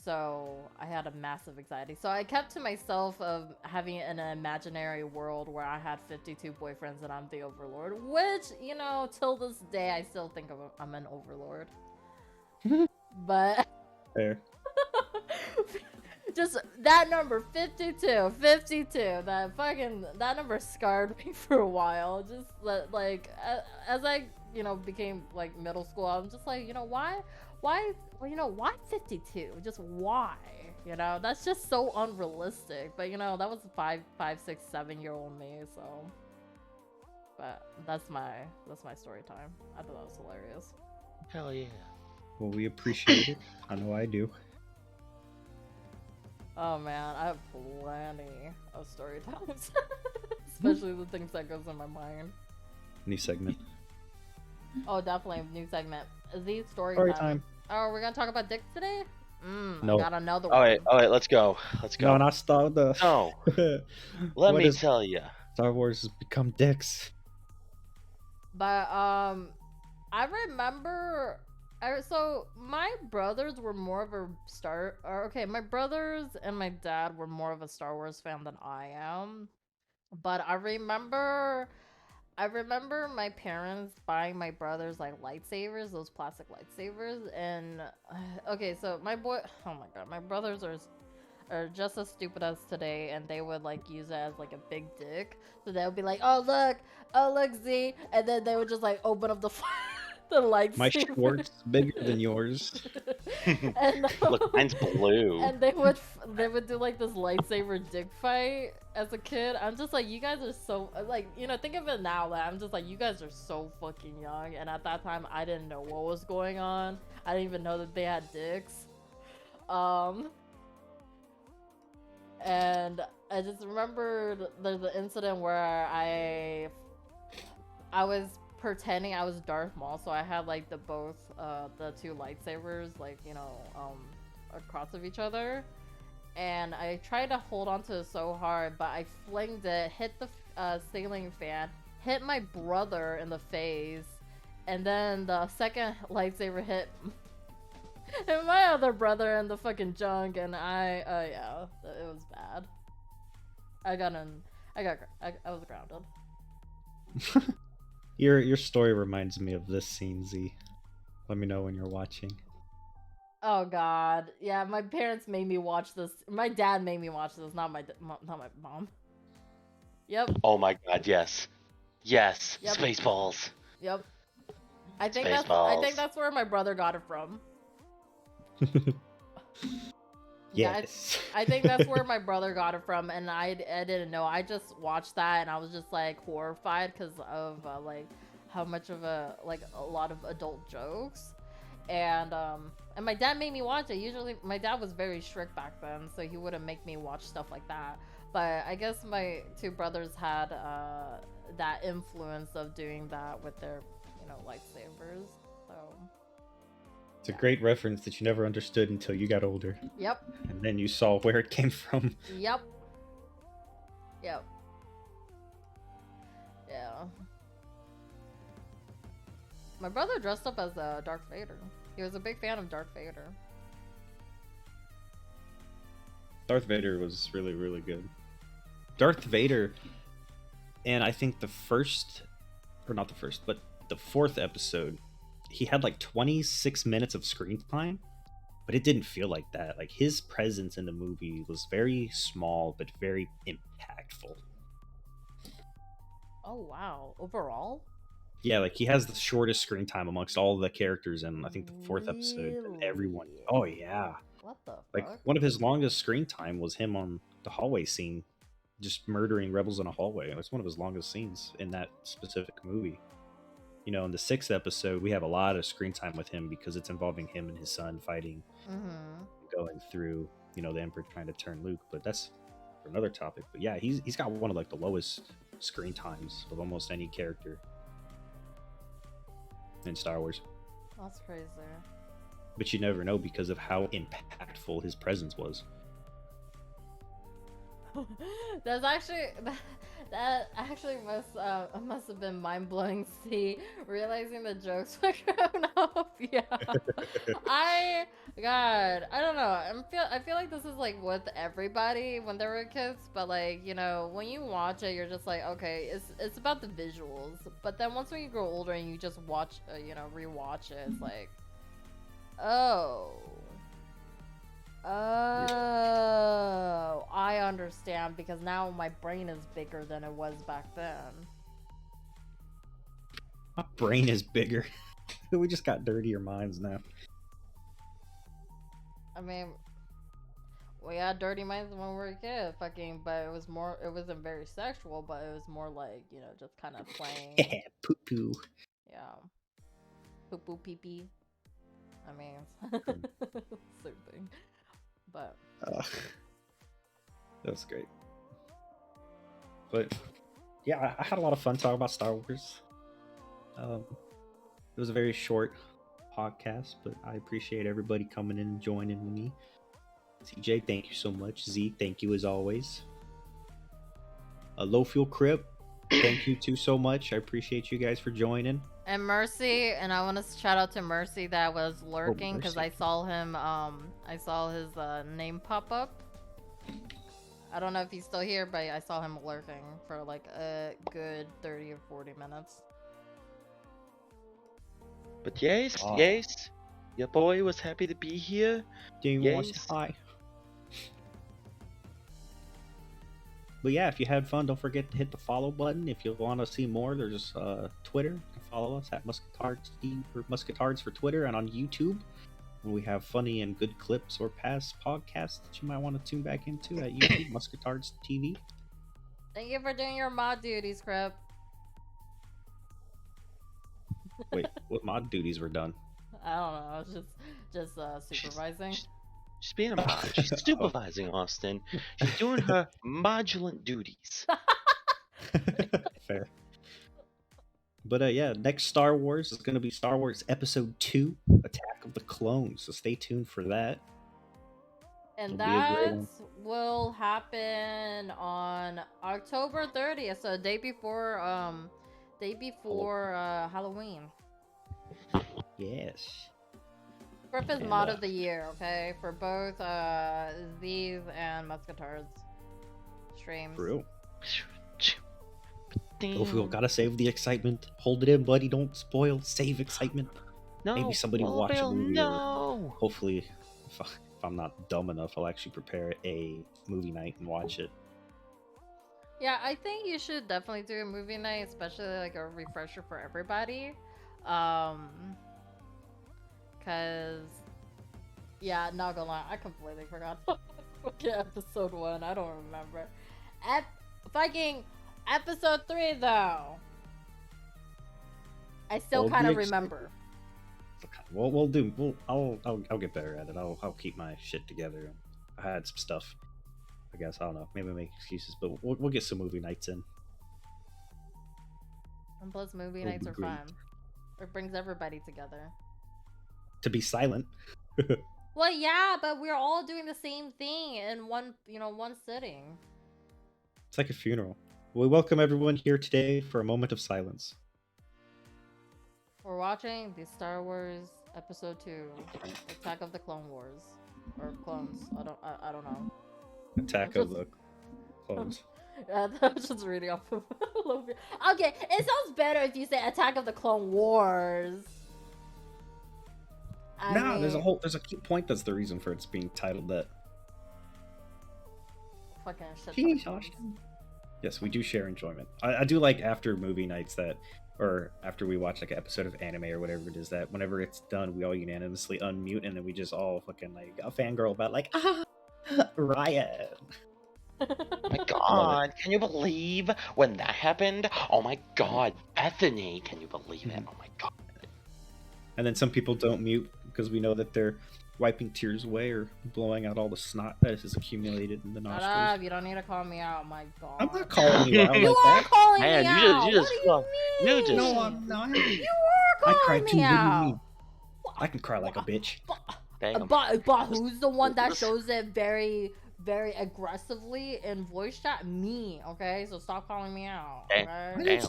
So I had a massive anxiety. So I kept to myself of having an imaginary world where I had 52 boyfriends and I'm the overlord, which, you know, till this day I still think I'm an overlord. But Fair. just that number 52, that number scarred me for a while. Just like as I became like middle school, I'm just like, why well, why 52? Just why? That's just so unrealistic. But that was 5, 6, 7-year-old me. So, but that's my story time. I thought that was hilarious. Hell yeah. Well, we appreciate it. I know I do. Oh man, I have plenty of story times. Especially the things that goes in my mind. New segment. Oh, definitely a new segment. Z story time. Oh, we're gonna talk about dicks today? No. I got another All one. right, let's go. No, not Star the. No. Let What me is- tell you. Star Wars has become dicks. But I remember. So my brothers were more of a my brothers and my dad were more of a Star Wars fan than I am. But I remember my parents buying my brothers like lightsabers, those plastic lightsabers, and okay, so my brothers are just as stupid as today, and they would like use it as like a big dick. So they would be like, oh look, Z, and then they would just like open up the the lightsaber. My Schwartz bigger than yours. And, Look, mine's blue. and they would do like this lightsaber dick fight as a kid. I'm just like, you guys are so like, think of it now. Like, I'm just like, you guys are so fucking young, and at that time I didn't know what was going on. I didn't even know that they had dicks. And I just remembered there's an incident where I was pretending I was Darth Maul, so I had like the two lightsabers like across of each other, and I tried to hold onto it so hard, but I flinged it, hit the ceiling fan, hit my brother in the face, and then the second lightsaber hit my other brother in the fucking junk, and yeah, it was bad. I was grounded. Your story reminds me of this scene, Z. Let me know when you're watching. Oh god, yeah, my parents made me watch this. My dad made me watch this, not my mom. Yep. Oh my god, yes. Yes. Yep. Spaceballs. Yep. I think Spaceballs. that's where my brother got it from. Yes. Yeah, I think that's where my brother got it from, and I didn't know. I just watched that, and I was just like horrified because of like how much of a lot of adult jokes, and my dad made me watch it. Usually, my dad was very strict back then, so he wouldn't make me watch stuff like that. But I guess my two brothers had that influence of doing that with their lightsabers. So. It's a great reference that you never understood until you got older. Yep. And then you saw where it came from. Yep. Yeah. My brother dressed up as Darth Vader. He was a big fan of Darth Vader. Darth Vader was really, really good. Darth Vader, and I think the fourth episode, he had like 26 minutes of screen time, but it didn't feel like that. Like, his presence in the movie was very small but very impactful. Oh wow, overall? Yeah, like, he has the shortest screen time amongst all the characters in I think the fourth episode, and everyone. Oh yeah. What the Like, fuck? one of his longest screen time was him on the hallway scene, just murdering rebels in a hallway. It's one of his longest scenes in that specific movie. In the 6th episode, we have a lot of screen time with him because it's involving him and his son fighting, going through, the Emperor trying to turn Luke. But that's for another topic. But yeah, he's got one of like the lowest screen times of almost any character in Star Wars. That's crazy. But you never know because of how impactful his presence was. That's actually that actually must have been mind blowing. See, realizing the jokes were grown up. Yeah, I don't know. I feel like this is like with everybody when they were kids, but like when you watch it, you're just like, okay, it's about the visuals. But then once when you grow older and you just watch, rewatch it, it's like, Oh. Oh, I understand because now my brain is bigger than it was back then. My brain is bigger. We just got dirtier minds now. I mean, we had dirty minds when we were a kid, fucking, but it wasn't very sexual, but it was more like, you know, just kind of playing. Yeah, poo poo. Yeah. Poo poo pee pee. I mean, same thing. But. That was great. But, yeah, I had a lot of fun talking about Star Wars. It was a very short podcast, but I appreciate everybody coming in and joining with me. CJ, thank you so much. Z, thank you as always. Low Fuel Crib, thank you too so much. I appreciate you guys for joining. And Mercy, and I want to shout out to Mercy that was lurking because I saw him. I saw his name pop up. I don't know if he's still here, but I saw him lurking for like a good 30 or 40 minutes. But yes, yes, your boy was happy to be here. Do you want to say hi? But yeah, if you had fun, don't forget to hit the follow button. If you want to see more, there's Twitter. You can follow us at Musketards or Musketards for Twitter, and on YouTube, when we have funny and good clips or past podcasts that you might want to tune back into at YouTube, Musketards TV. Thank you for doing your mod duties, Crip. Wait, what mod duties were done? I don't know. I was just supervising. She's being a mod. She's supervising Austin. She's doing her modulant duties. Fair. But yeah, next Star Wars is going to be Star Wars Episode 2, Attack of the Clones. So stay tuned for that. And that will happen on October 30th, so day before Halloween. Yes. Griffith's mod of the year, okay, for both these and Musketards streams. True. We gotta save the excitement. Hold it in, buddy. Don't spoil. Save excitement. No. Maybe somebody will watch a movie. No. Hopefully, if I'm not dumb enough, I'll actually prepare a movie night and watch it. Yeah, I think you should definitely do a movie night, especially like a refresher for everybody. Cause yeah, not gonna lie, I completely forgot. Okay, episode 1, I don't remember. Fucking episode 3 though, I still kind of remember. I'll get better at it. I'll keep my shit together. I had some stuff. I guess I don't know. Maybe make excuses, but we'll get some movie nights in. And plus, movie nights are fun. It brings everybody together. To be silent. Well, yeah, but we're all doing the same thing in one sitting. It's like a funeral. We welcome everyone here today for a moment of silence. We're watching the Star Wars Episode 2, Attack of the Clone Wars, or clones. I don't know. Attack of the Clones. Yeah, that was just reading off of Okay, it sounds better if you say Attack of the Clone Wars. There's a key point that's the reason for it's being titled that. Fucking shit. Jeez, Austin. Yes, we do share enjoyment. I do like after movie nights or after we watch like an episode of anime or whatever it is, that whenever it's done, we all unanimously unmute and then we just all fucking like a fangirl about like, Ryan. Oh my god, can you believe when that happened? Oh my god, Bethany, can you believe it? Oh my god. And then some people don't mute because we know that they're wiping tears away or blowing out all the snot that has accumulated in the nostrils. Shut up, you don't need to call me out, my god. I'm not calling you out. You are calling me out. You what do you mean? No, I'm not. You are calling me out. I can cry like a bitch. But who's the one that shows it very, very aggressively in voice chat? Me, okay? So stop calling me out. Okay?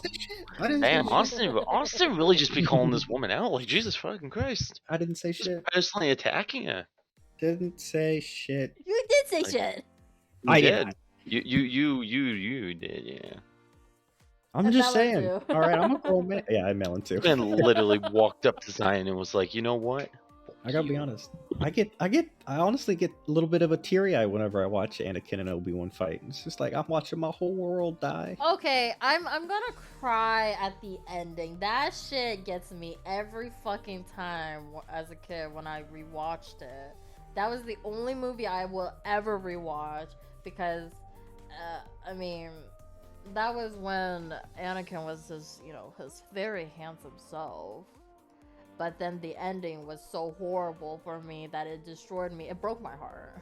Damn, Austin really just be calling this woman out. Like, Jesus fucking Christ. I didn't say shit. Personally attacking her. Didn't say shit. You did say shit. I did. You did, yeah. I'm just saying. All right, I'm a grown man. Yeah, I'm Melon too. And literally walked up to Zion and was like, you know what? I gotta be honest. I honestly get a little bit of a teary eye whenever I watch Anakin and Obi-Wan fight. It's just like I'm watching my whole world die. Okay, I'm gonna cry at the ending. That shit gets me every fucking time as a kid when I rewatched it. That was the only movie I will ever rewatch because, I mean, that was when Anakin was his, his very handsome self. But then the ending was so horrible for me that it destroyed me. It broke my heart.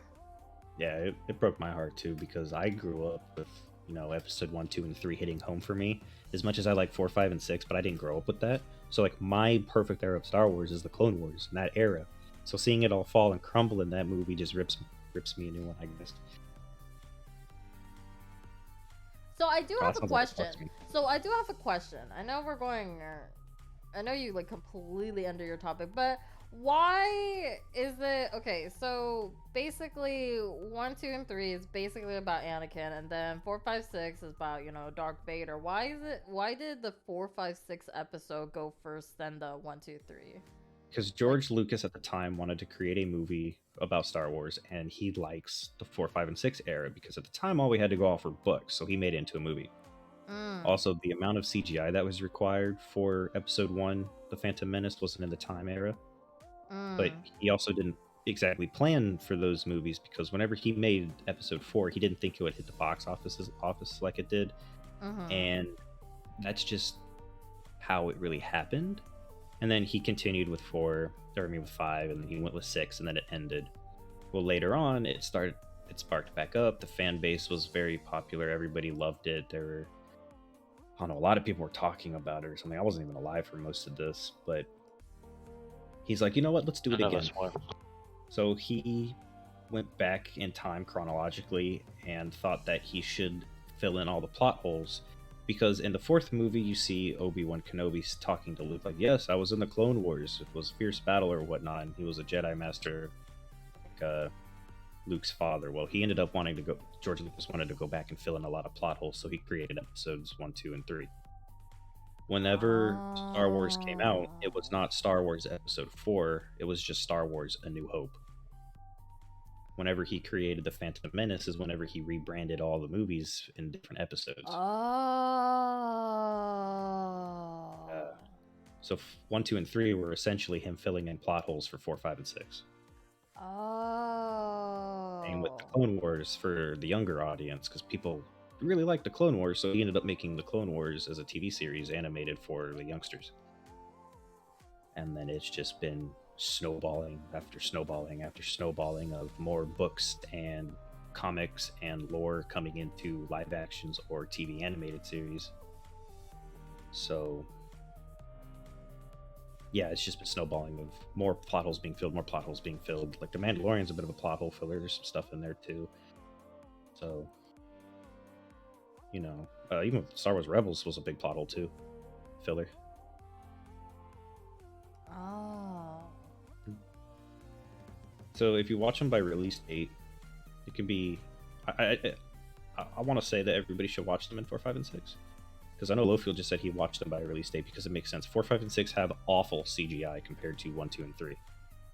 Yeah, it broke my heart too because I grew up with, episode 1, 2, and 3 hitting home for me. As much as I like 4, 5, and 6, but I didn't grow up with that. So like my perfect era of Star Wars is the Clone Wars, in that era. So seeing it all fall and crumble in that movie just rips me a new one, I guess. So I do have a question. I know we're going. I know you like completely under your topic, but why is it okay? So basically, 1, 2, and 3 is basically about Anakin, and then 4, 5, 6 is about Darth Vader. Why did the 4, 5, 6 episode go first, then the 1, 2, 3? Because George Lucas at the time wanted to create a movie about Star Wars, and he likes the 4, 5, and 6 era because at the time all we had to go off were books, so he made it into a movie. Also, the amount of CGI that was required for episode 1, The Phantom Menace, wasn't in the time era. But he also didn't exactly plan for those movies because whenever he made episode 4, he didn't think it would hit the box office like it did. And that's just how it really happened. And then he continued with 5, and then he went with 6, and then it ended. Well, later on, it sparked back up. The fan base was very popular. Everybody loved it. There were, I don't know, a lot of people were talking about it or something. I wasn't even alive for most of this, but he's like, you know what? Let's do it again. So he went back in time chronologically and thought that he should fill in all the plot holes. Because in the 4th movie, you see Obi-Wan Kenobi talking to Luke, like, yes, I was in the Clone Wars. It was a fierce battle or whatnot, and he was a Jedi Master, like Luke's father. Well, he ended up George Lucas wanted to go back and fill in a lot of plot holes, so he created episodes 1, 2, and 3. Whenever Star Wars came out, it was not Star Wars Episode 4, it was just Star Wars A New Hope. Whenever he created The Phantom Menace is whenever he rebranded all the movies in different episodes. So 1, 2, and 3 were essentially him filling in plot holes for 4, 5, and 6. And with the Clone Wars for the younger audience, because people really liked the Clone Wars, so he ended up making the Clone Wars as a TV series animated for the youngsters. And then it's just been snowballing after snowballing after snowballing of more books and comics and lore coming into live actions or TV animated series. So yeah, it's just been snowballing of more plot holes being filled. Like The Mandalorian's a bit of a plot hole filler. There's some stuff in there too. So, even Star Wars Rebels was a big plot hole too. Filler. So if you watch them by release date, it can be. I want to say that everybody should watch them in 4, 5, and 6, because I know Lofield just said he watched them by release date because it makes sense. 4, 5, and 6 have awful CGI compared to 1, 2, and 3.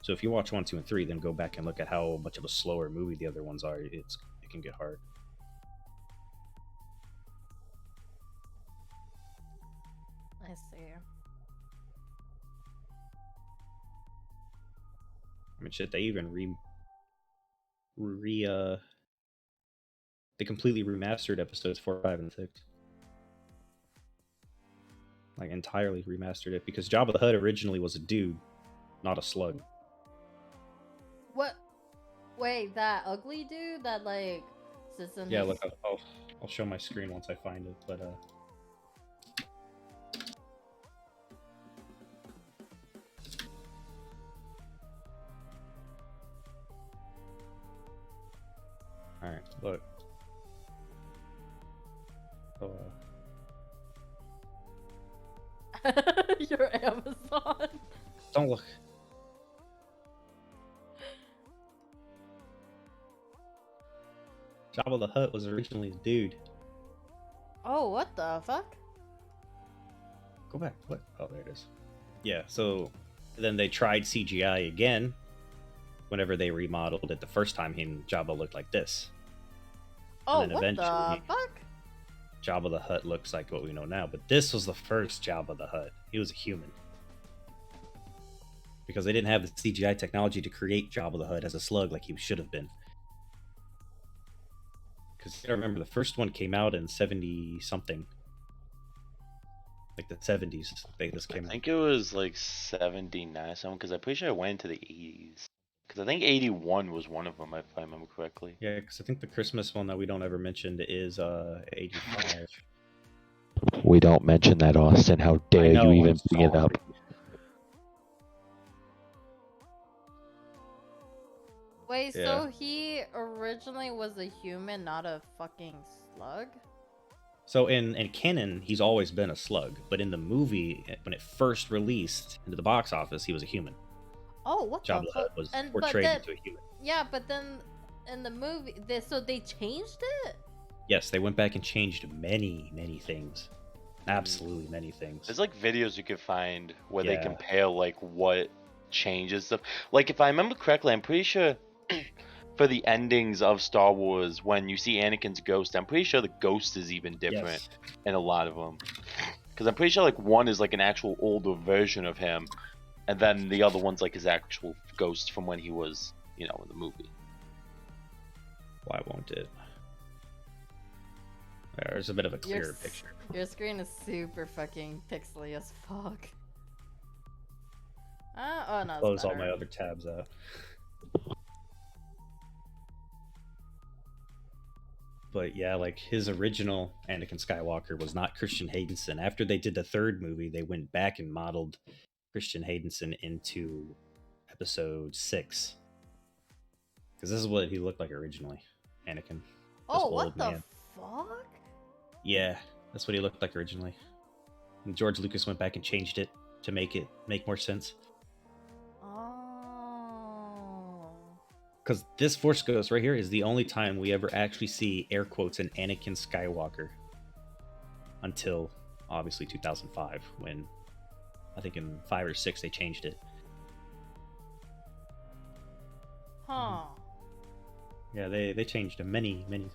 So if you watch 1, 2, and 3, then go back and look at how much of a slower movie the other ones are. It can get hard. I see. I mean, shit, they even they completely remastered episodes 4, 5, and 6. Like, entirely remastered it, because Jabba the Hutt originally was a dude, not a slug. What? Wait, that ugly dude that, like, sits in Yeah, look, I'll show my screen once I find it, but, Alright, look. So, Your Amazon. don't look. Jabba the Hutt was originally a dude. Oh, what the fuck? Go back. What? Oh, there it is. Yeah, so Then they tried CGI again. Whenever they remodeled it the first time, Jabba looked like this. Oh, and then what the eventually, fuck? Jabba the Hutt looks like what we know now. But this was the first Jabba the Hutt. He was a human. Because they didn't have the CGI technology to create Jabba the Hutt as a slug like he should have been. Because I remember the first one came out in 70 something. Like the 70s. This came I out. think it was like 79 or something, because I'm pretty sure I went into the 80s. Because I think 81 was one of them, if I remember correctly. Yeah, because I think the Christmas one that we don't ever mention is 85. We don't mention that, Austin. How dare I know, you I'm even bring it up? sorry. Wait, Yeah. so he originally was a human, not a fucking slug? So in canon, he's always been a slug. But in the movie, when it first released into the box office, he was a human. Oh, what Jabba the the fuck? Hutt was But portrayed then, into a human. yeah, but then in the movie, so they changed it? Yes, they went back and changed many, many things. Absolutely many things. There's like videos you could find where they Yeah. compare like what changes stuff. Like if I remember correctly, I'm pretty sure for the endings of Star Wars, when you see Anakin's ghost, I'm pretty sure the ghost is even different Yes. in a lot of them. Because I'm pretty sure like one is like an actual older version of him, and then the other one's like his actual ghost from when he was, in the movie. Why won't it? There's a bit of a clearer picture. Your screen is super fucking pixely as fuck. Oh no, it's Close all better. my other tabs out. But yeah, like his original Anakin Skywalker was not Christian Haydenson. After they did the third movie, they went back and modeled Christian Haydenson into episode 6. Because this is what he looked like originally, Anakin. Oh, what old the man. fuck? Yeah, that's what he looked like originally. And George Lucas went back and changed it to make it make more sense. Oh. Because this Force Ghost right here is the only time we ever actually see air quotes an Anakin Skywalker. Until obviously 2005, when I think in 5 or 6 they changed it. Huh. Yeah, they changed many things.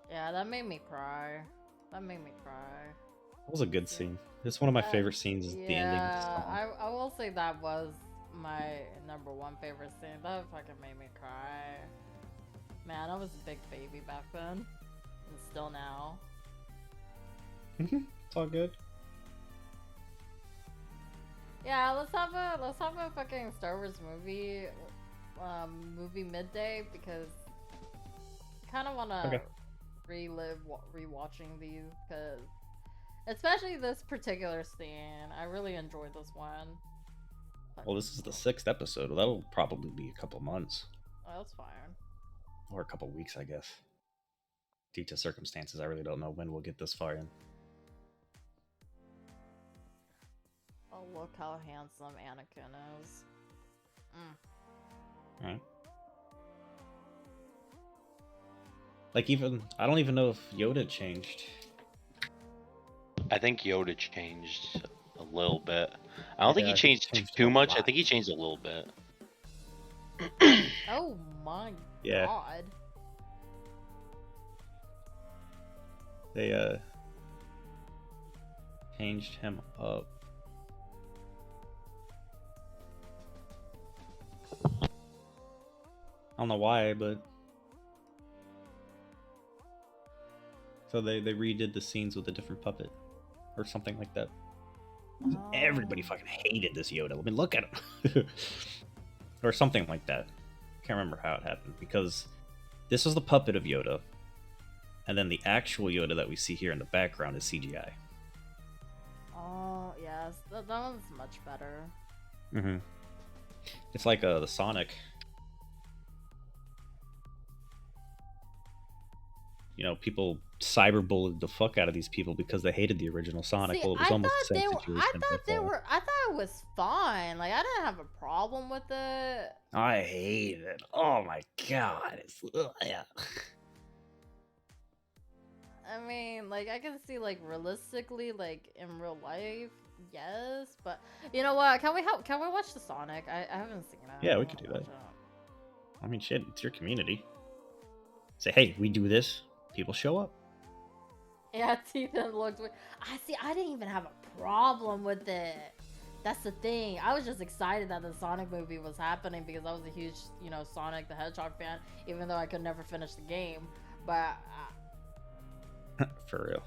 Yeah, that made me cry. That made me cry. It was a good scene. It's one of my favorite scenes. Is the ending. Of the song. I will say that was my number one favorite scene. That fucking made me cry. Man, I was a big baby back then, and still now. It's all good. Yeah, let's have a fucking Star Wars movie midday, because I kind of want to relive rewatching these, because especially this particular scene, I really enjoyed this one. Well, this is the 6th episode. That'll probably be a couple months. Oh, that's fine. Or a couple weeks, I guess. Due to circumstances, I really don't know when we'll get this far in. Oh, look how handsome Anakin is. Right. Like, I don't even know if Yoda changed. I think Yoda changed a little bit. I don't think he Yeah, changed changed too a much. I lot. think he changed a little bit. Oh my Yeah. god. They changed him up. I don't know why, but so they redid the scenes with a different puppet or something like that. Everybody fucking hated this Yoda. I mean, look at him. Or something like that. Can't remember how it happened, because this was the puppet of Yoda, and then the actual Yoda that we see here in the background is CGI. Oh yes, that one's much better. Mm-hmm. It's like the Sonic. You know, people cyberbullied the fuck out of these people because they hated the original Sonic. See, Well, it was almost the same situation. I thought it was fine. Like, I didn't have a problem with it. I hate it. Oh my god. Yeah. I mean, like, I can see, like, realistically, like, in real life, yes, but you know what? Can we watch the Sonic? I haven't seen it. Yeah, I we could do wanna that. watch I mean, shit, it's your community. Say, hey, we do this. People show up. it. Yeah, Ethan looked. I see. I didn't even have a problem with it. That's the thing. I was just excited that the Sonic movie was happening because I was a huge, Sonic the Hedgehog fan, even though I could never finish the game. But For real.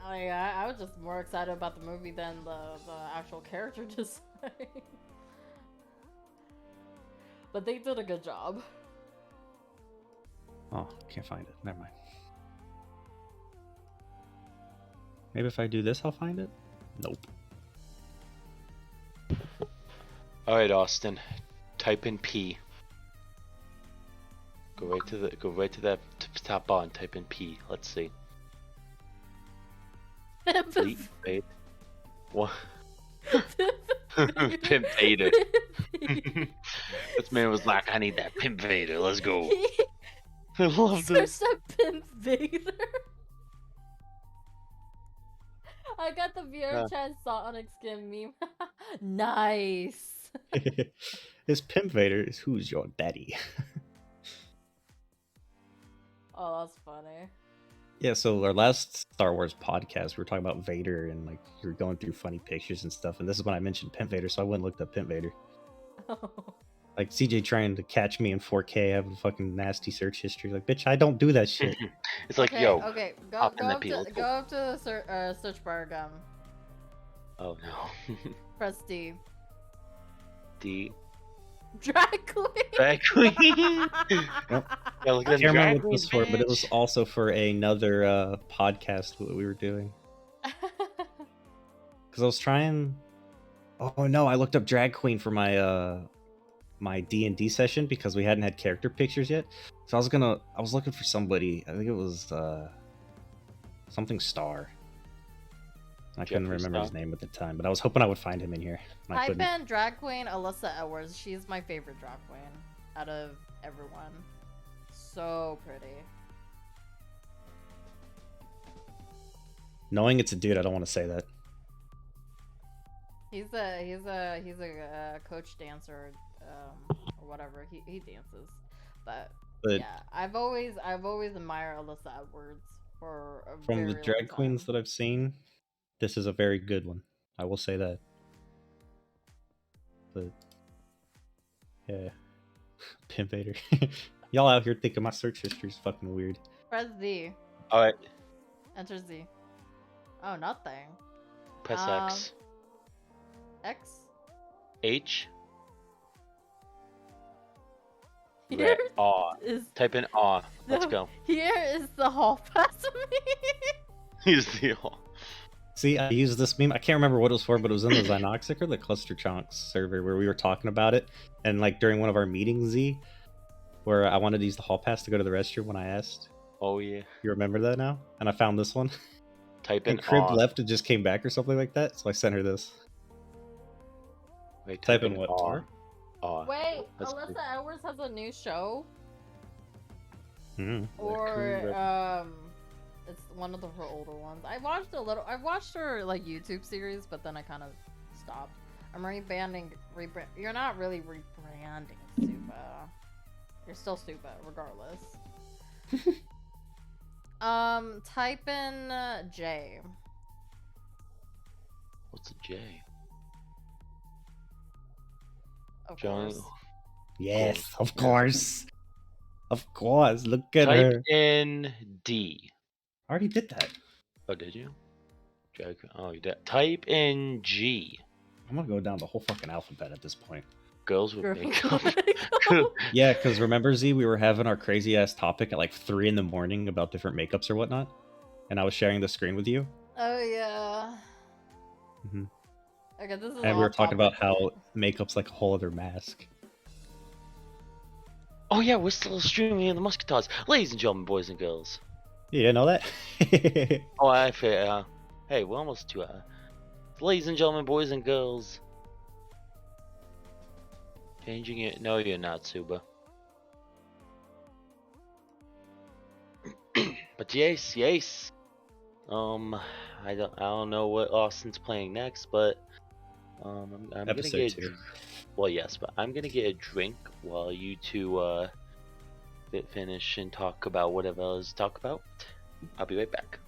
I was just more excited about the movie than the actual character design. But they did a good job. Oh, can't find it. Never mind. Maybe if I do this, I'll find it? Nope. Alright, Austin. Type in P. Go right to that top bar and type in P. Let's see. Wait. What? Pimp Vader. This man was like, I need that Pimp Vader. Let's go. I love this. Search that Pimp Vader. I got the VR chat Sonic skin meme. Nice. This Pimp Vader is who's your daddy. Oh, that's funny. Yeah, so our last Star Wars podcast, we were talking about Vader and like you were going through funny pictures and stuff, and this is when I mentioned Pimp Vader, so I went and looked up Pimp Vader. Like CJ trying to catch me in 4K, having fucking nasty search history. Like, bitch, I don't do that shit. It's like, okay, yo. Okay, go up up to the search bar again. Oh no. Press D. D. Drag queen. Drag queen. Yep. Yeah, look I at can't remember drag what it was for, but it was also for another podcast that we were doing. Because I was trying. Oh no, I looked up drag queen for my my D&D session because we hadn't had character pictures yet. So I was looking for somebody. I think it was something Star. I couldn't remember his name at the time, but I was hoping I would find him in here. Type in drag queen Alyssa Edwards. She's my favorite drag queen out of everyone. So pretty. Knowing it's a dude, I don't want to say that. He's a coach dancer, or whatever. He dances, but yeah, I've always admired Alyssa Edwards for a from very the drag long queens time. that I've seen. This is a very good one. I will say that. But yeah, Pimp Vader. Y'all out here thinking my search history is fucking weird. Press Z. All right. Enter Z. Oh, nothing. Press X. X. H. Here Aw. Type in aw. Let's go. Here is the hall pass me. Here's the hall. See, I used this meme. I can't remember what it was for, but it was in the Zynoxic or the Cluster Chunks server where we were talking about it. And like during one of our meetings, Z, where I wanted to use the hall pass to go to the restroom when I asked. Oh yeah. You remember that now? And I found this one. Type in and Crib aw. left and just came back or something like that. So I sent her this. Wait, type in what? aw. Aw. Wait, That's Alyssa cool. Edwards has a new show, Mm-hmm. or it's one of her older ones. I watched her like YouTube series, but then I kind of stopped. I'm rebranding. You're not really rebranding Supa. You're still Supa, regardless. Type in J. What's a J? Of John. course. Yes, of course. Of course. Look at her. Type in D. I already did that. Oh, did you? Drag. Oh, you did. Type in G. I'm gonna go down the whole fucking alphabet at this point. Girls with makeup. Yeah, because remember, Z, we were having our crazy ass topic at like 3 in the morning about different makeups or whatnot, and I was sharing the screen with you. Oh yeah. Mm-hmm. Okay, this is. And we were talking about how makeup's like a whole other mask. Oh yeah, we're still streaming in the Muscatars. Ladies and gentlemen, boys and girls. You didn't know that? Oh, I feel. Hey, we're almost 2 hours. Ladies and gentlemen, boys and girls. Changing it. No, you're not, Suba. But yes, yes. I don't know what Austin's playing next, but I'm gonna Episode get 2. well, yes, but I'm gonna get a drink while you two finish and talk about whatever else to talk about. I'll be right back.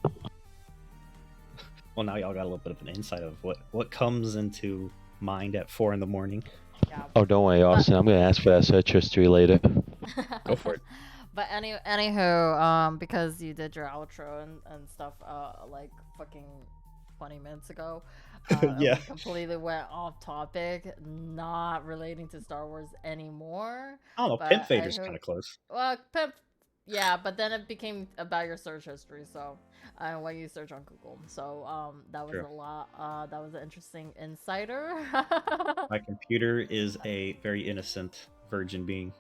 Well, now y'all got a little bit of an insight of what comes into mind at 4 in the morning. Yeah. Oh, don't worry, Austin. I'm gonna ask for that search history later. Go for it. But anywho, because you did your outro and stuff, like fucking 20 minutes ago, and Yeah. we completely went off topic, not relating to Star Wars anymore. I don't know. But Pimp I Vader's hope- kind of close. Well, Pimp, yeah, but then it became about your search history, so what you search on Google. So that was True. a lot. That was an interesting insider. My computer is a very innocent virgin being.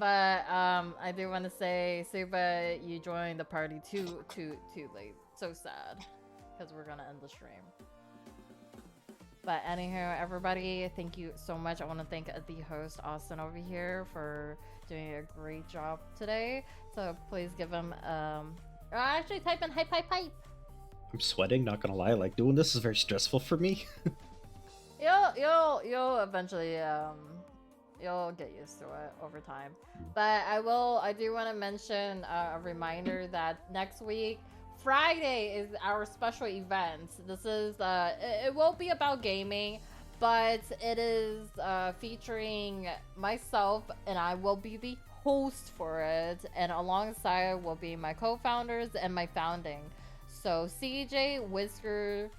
But I do want to say, Suba, you joined the party too late. So sad, because we're gonna end the stream. But anyhow, everybody, thank you so much. I want to thank the host Austin over here for doing a great job today. So please give him actually type in hype. I'm sweating, not gonna lie. Like, doing this is very stressful for me. You'll eventually you'll get used to it over time. But I do want to mention a reminder that next week Friday is our special event. This is it won't be about gaming, but it is featuring myself, and I will be the host for it, and alongside will be my co-founders and my founding. So CJ, Whisker,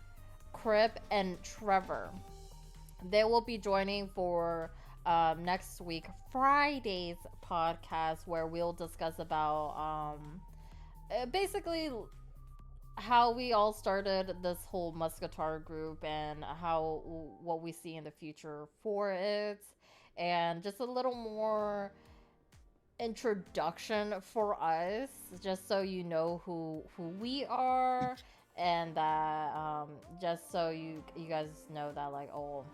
Crip, and Trevor. They will be joining for next week Friday's podcast, where we'll discuss about basically how we all started this whole Musketeer group and what we see in the future for it, and just a little more introduction for us, just so you know who we are, and that just so you guys know that, like, oh,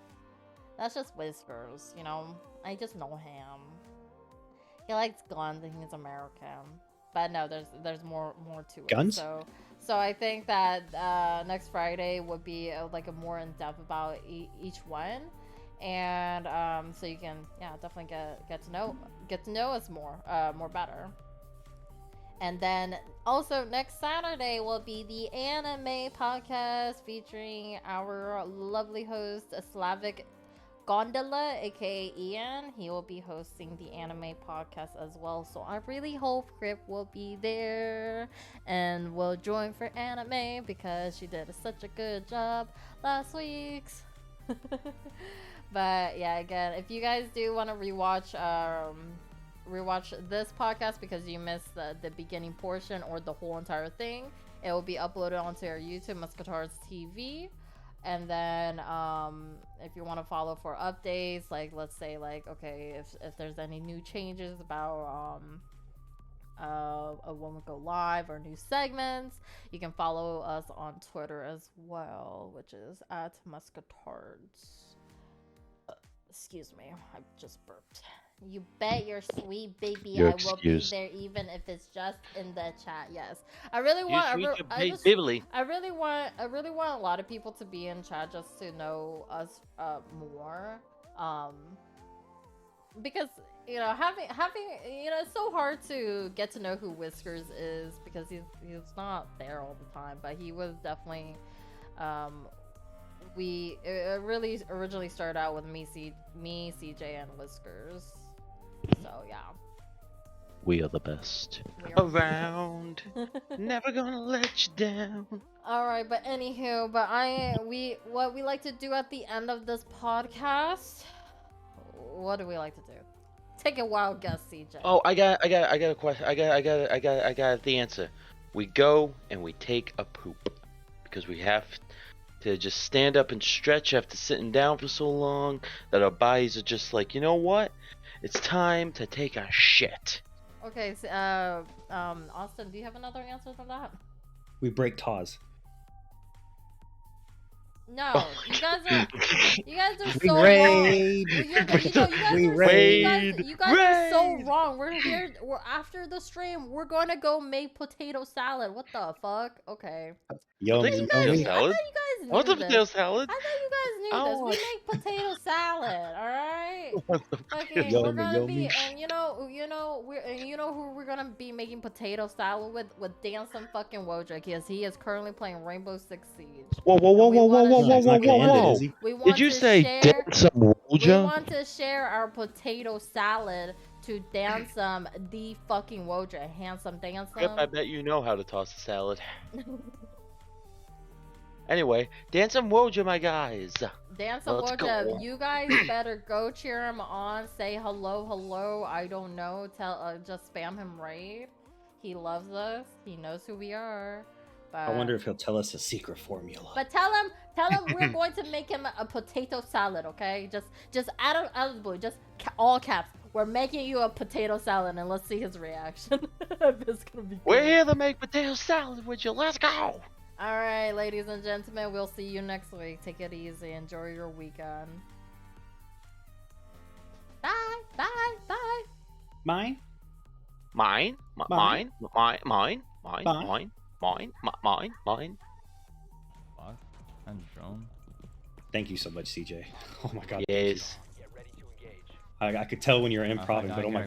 that's just Whiskers, you know. I just know him. He likes guns and he's American. But no, there's more to it. Guns? So I think that next Friday would be like a more in depth about each one, and so you can definitely get to know us more better. And then also next Saturday will be the anime podcast featuring our lovely host Slavic Gondola, aka Ian. He will be hosting the anime podcast as well. So I really hope Crip will be there and will join for anime, because she did such a good job last week's. But yeah, again, if you guys do want to rewatch this podcast because you missed the beginning portion or the whole entire thing, it will be uploaded onto our YouTube, Musketeers TV. And then if you want to follow for updates, like, let's say, like, okay, if there's any new changes about when we go live or new segments, you can follow us on Twitter as well, which is at Musketards. Excuse me, I just burped. You bet your sweet baby You're I will be excused. there, even if it's just in the chat. Yes, I really want. I really want a lot of people to be in chat just to know us more. Because having it's so hard to get to know who Whiskers is, because he's not there all the time, but he was definitely it really originally started out with me, CJ, and Whiskers. So yeah, We are the best. we are- Around, never gonna let you down. All right, but anywho, what we like to do at the end of this podcast. What do we like to do? Take a wild guess, CJ. Oh, I got a question. I got the answer. We go and we take a poop, because we have to just stand up and stretch after sitting down for so long that our bodies are just like, you know what? It's time to take a shit. Okay, so, Austin, do you have another answer than that? We break Taz. No, you guys are We so wrong. raid. You guys are so wrong. We're here. We're after the stream. We're gonna go make potato salad. What the fuck? Okay. Yummy, Potato yummy. salad? I What thought the you guys potato knew this. salad? I thought you guys knew I this. want- We make potato salad. All right. Okay, Yummy, we're gonna be, yummy. and you know who we're gonna be making potato salad with Dancing fucking Wojak, because he is currently playing Rainbow Six Siege. Whoa, whoa, whoa, And we whoa, whoa, wanna whoa, No, whoa, he's whoa, not gonna whoa, end it, whoa. is he? We want Did you to say share. some We Woja? want to share our potato salad to Dansum the fucking Wojak. Handsome Yep, I Dansum. bet you know how to toss a salad. Anyway, dance some Woja, my guys. Dansum Let's go. Wojak, you guys better go cheer him on. Say hello. I don't know. Just spam him right. He loves us. He knows who we are. But, I wonder if he'll tell us a secret formula. But tell him we're going to make him a potato salad, okay? Just out of the blue, just all caps. We're making you a potato salad, and let's see his reaction. It's gonna be. We're great. here to make potato salad with you. Let's go. All right, ladies and gentlemen, we'll see you next week. Take it easy. Enjoy your weekend. Bye. Mine? Mine. Fuck. And drone. Thank you so much, CJ. Oh my god. Yes. I could tell when you're I improv, but oh my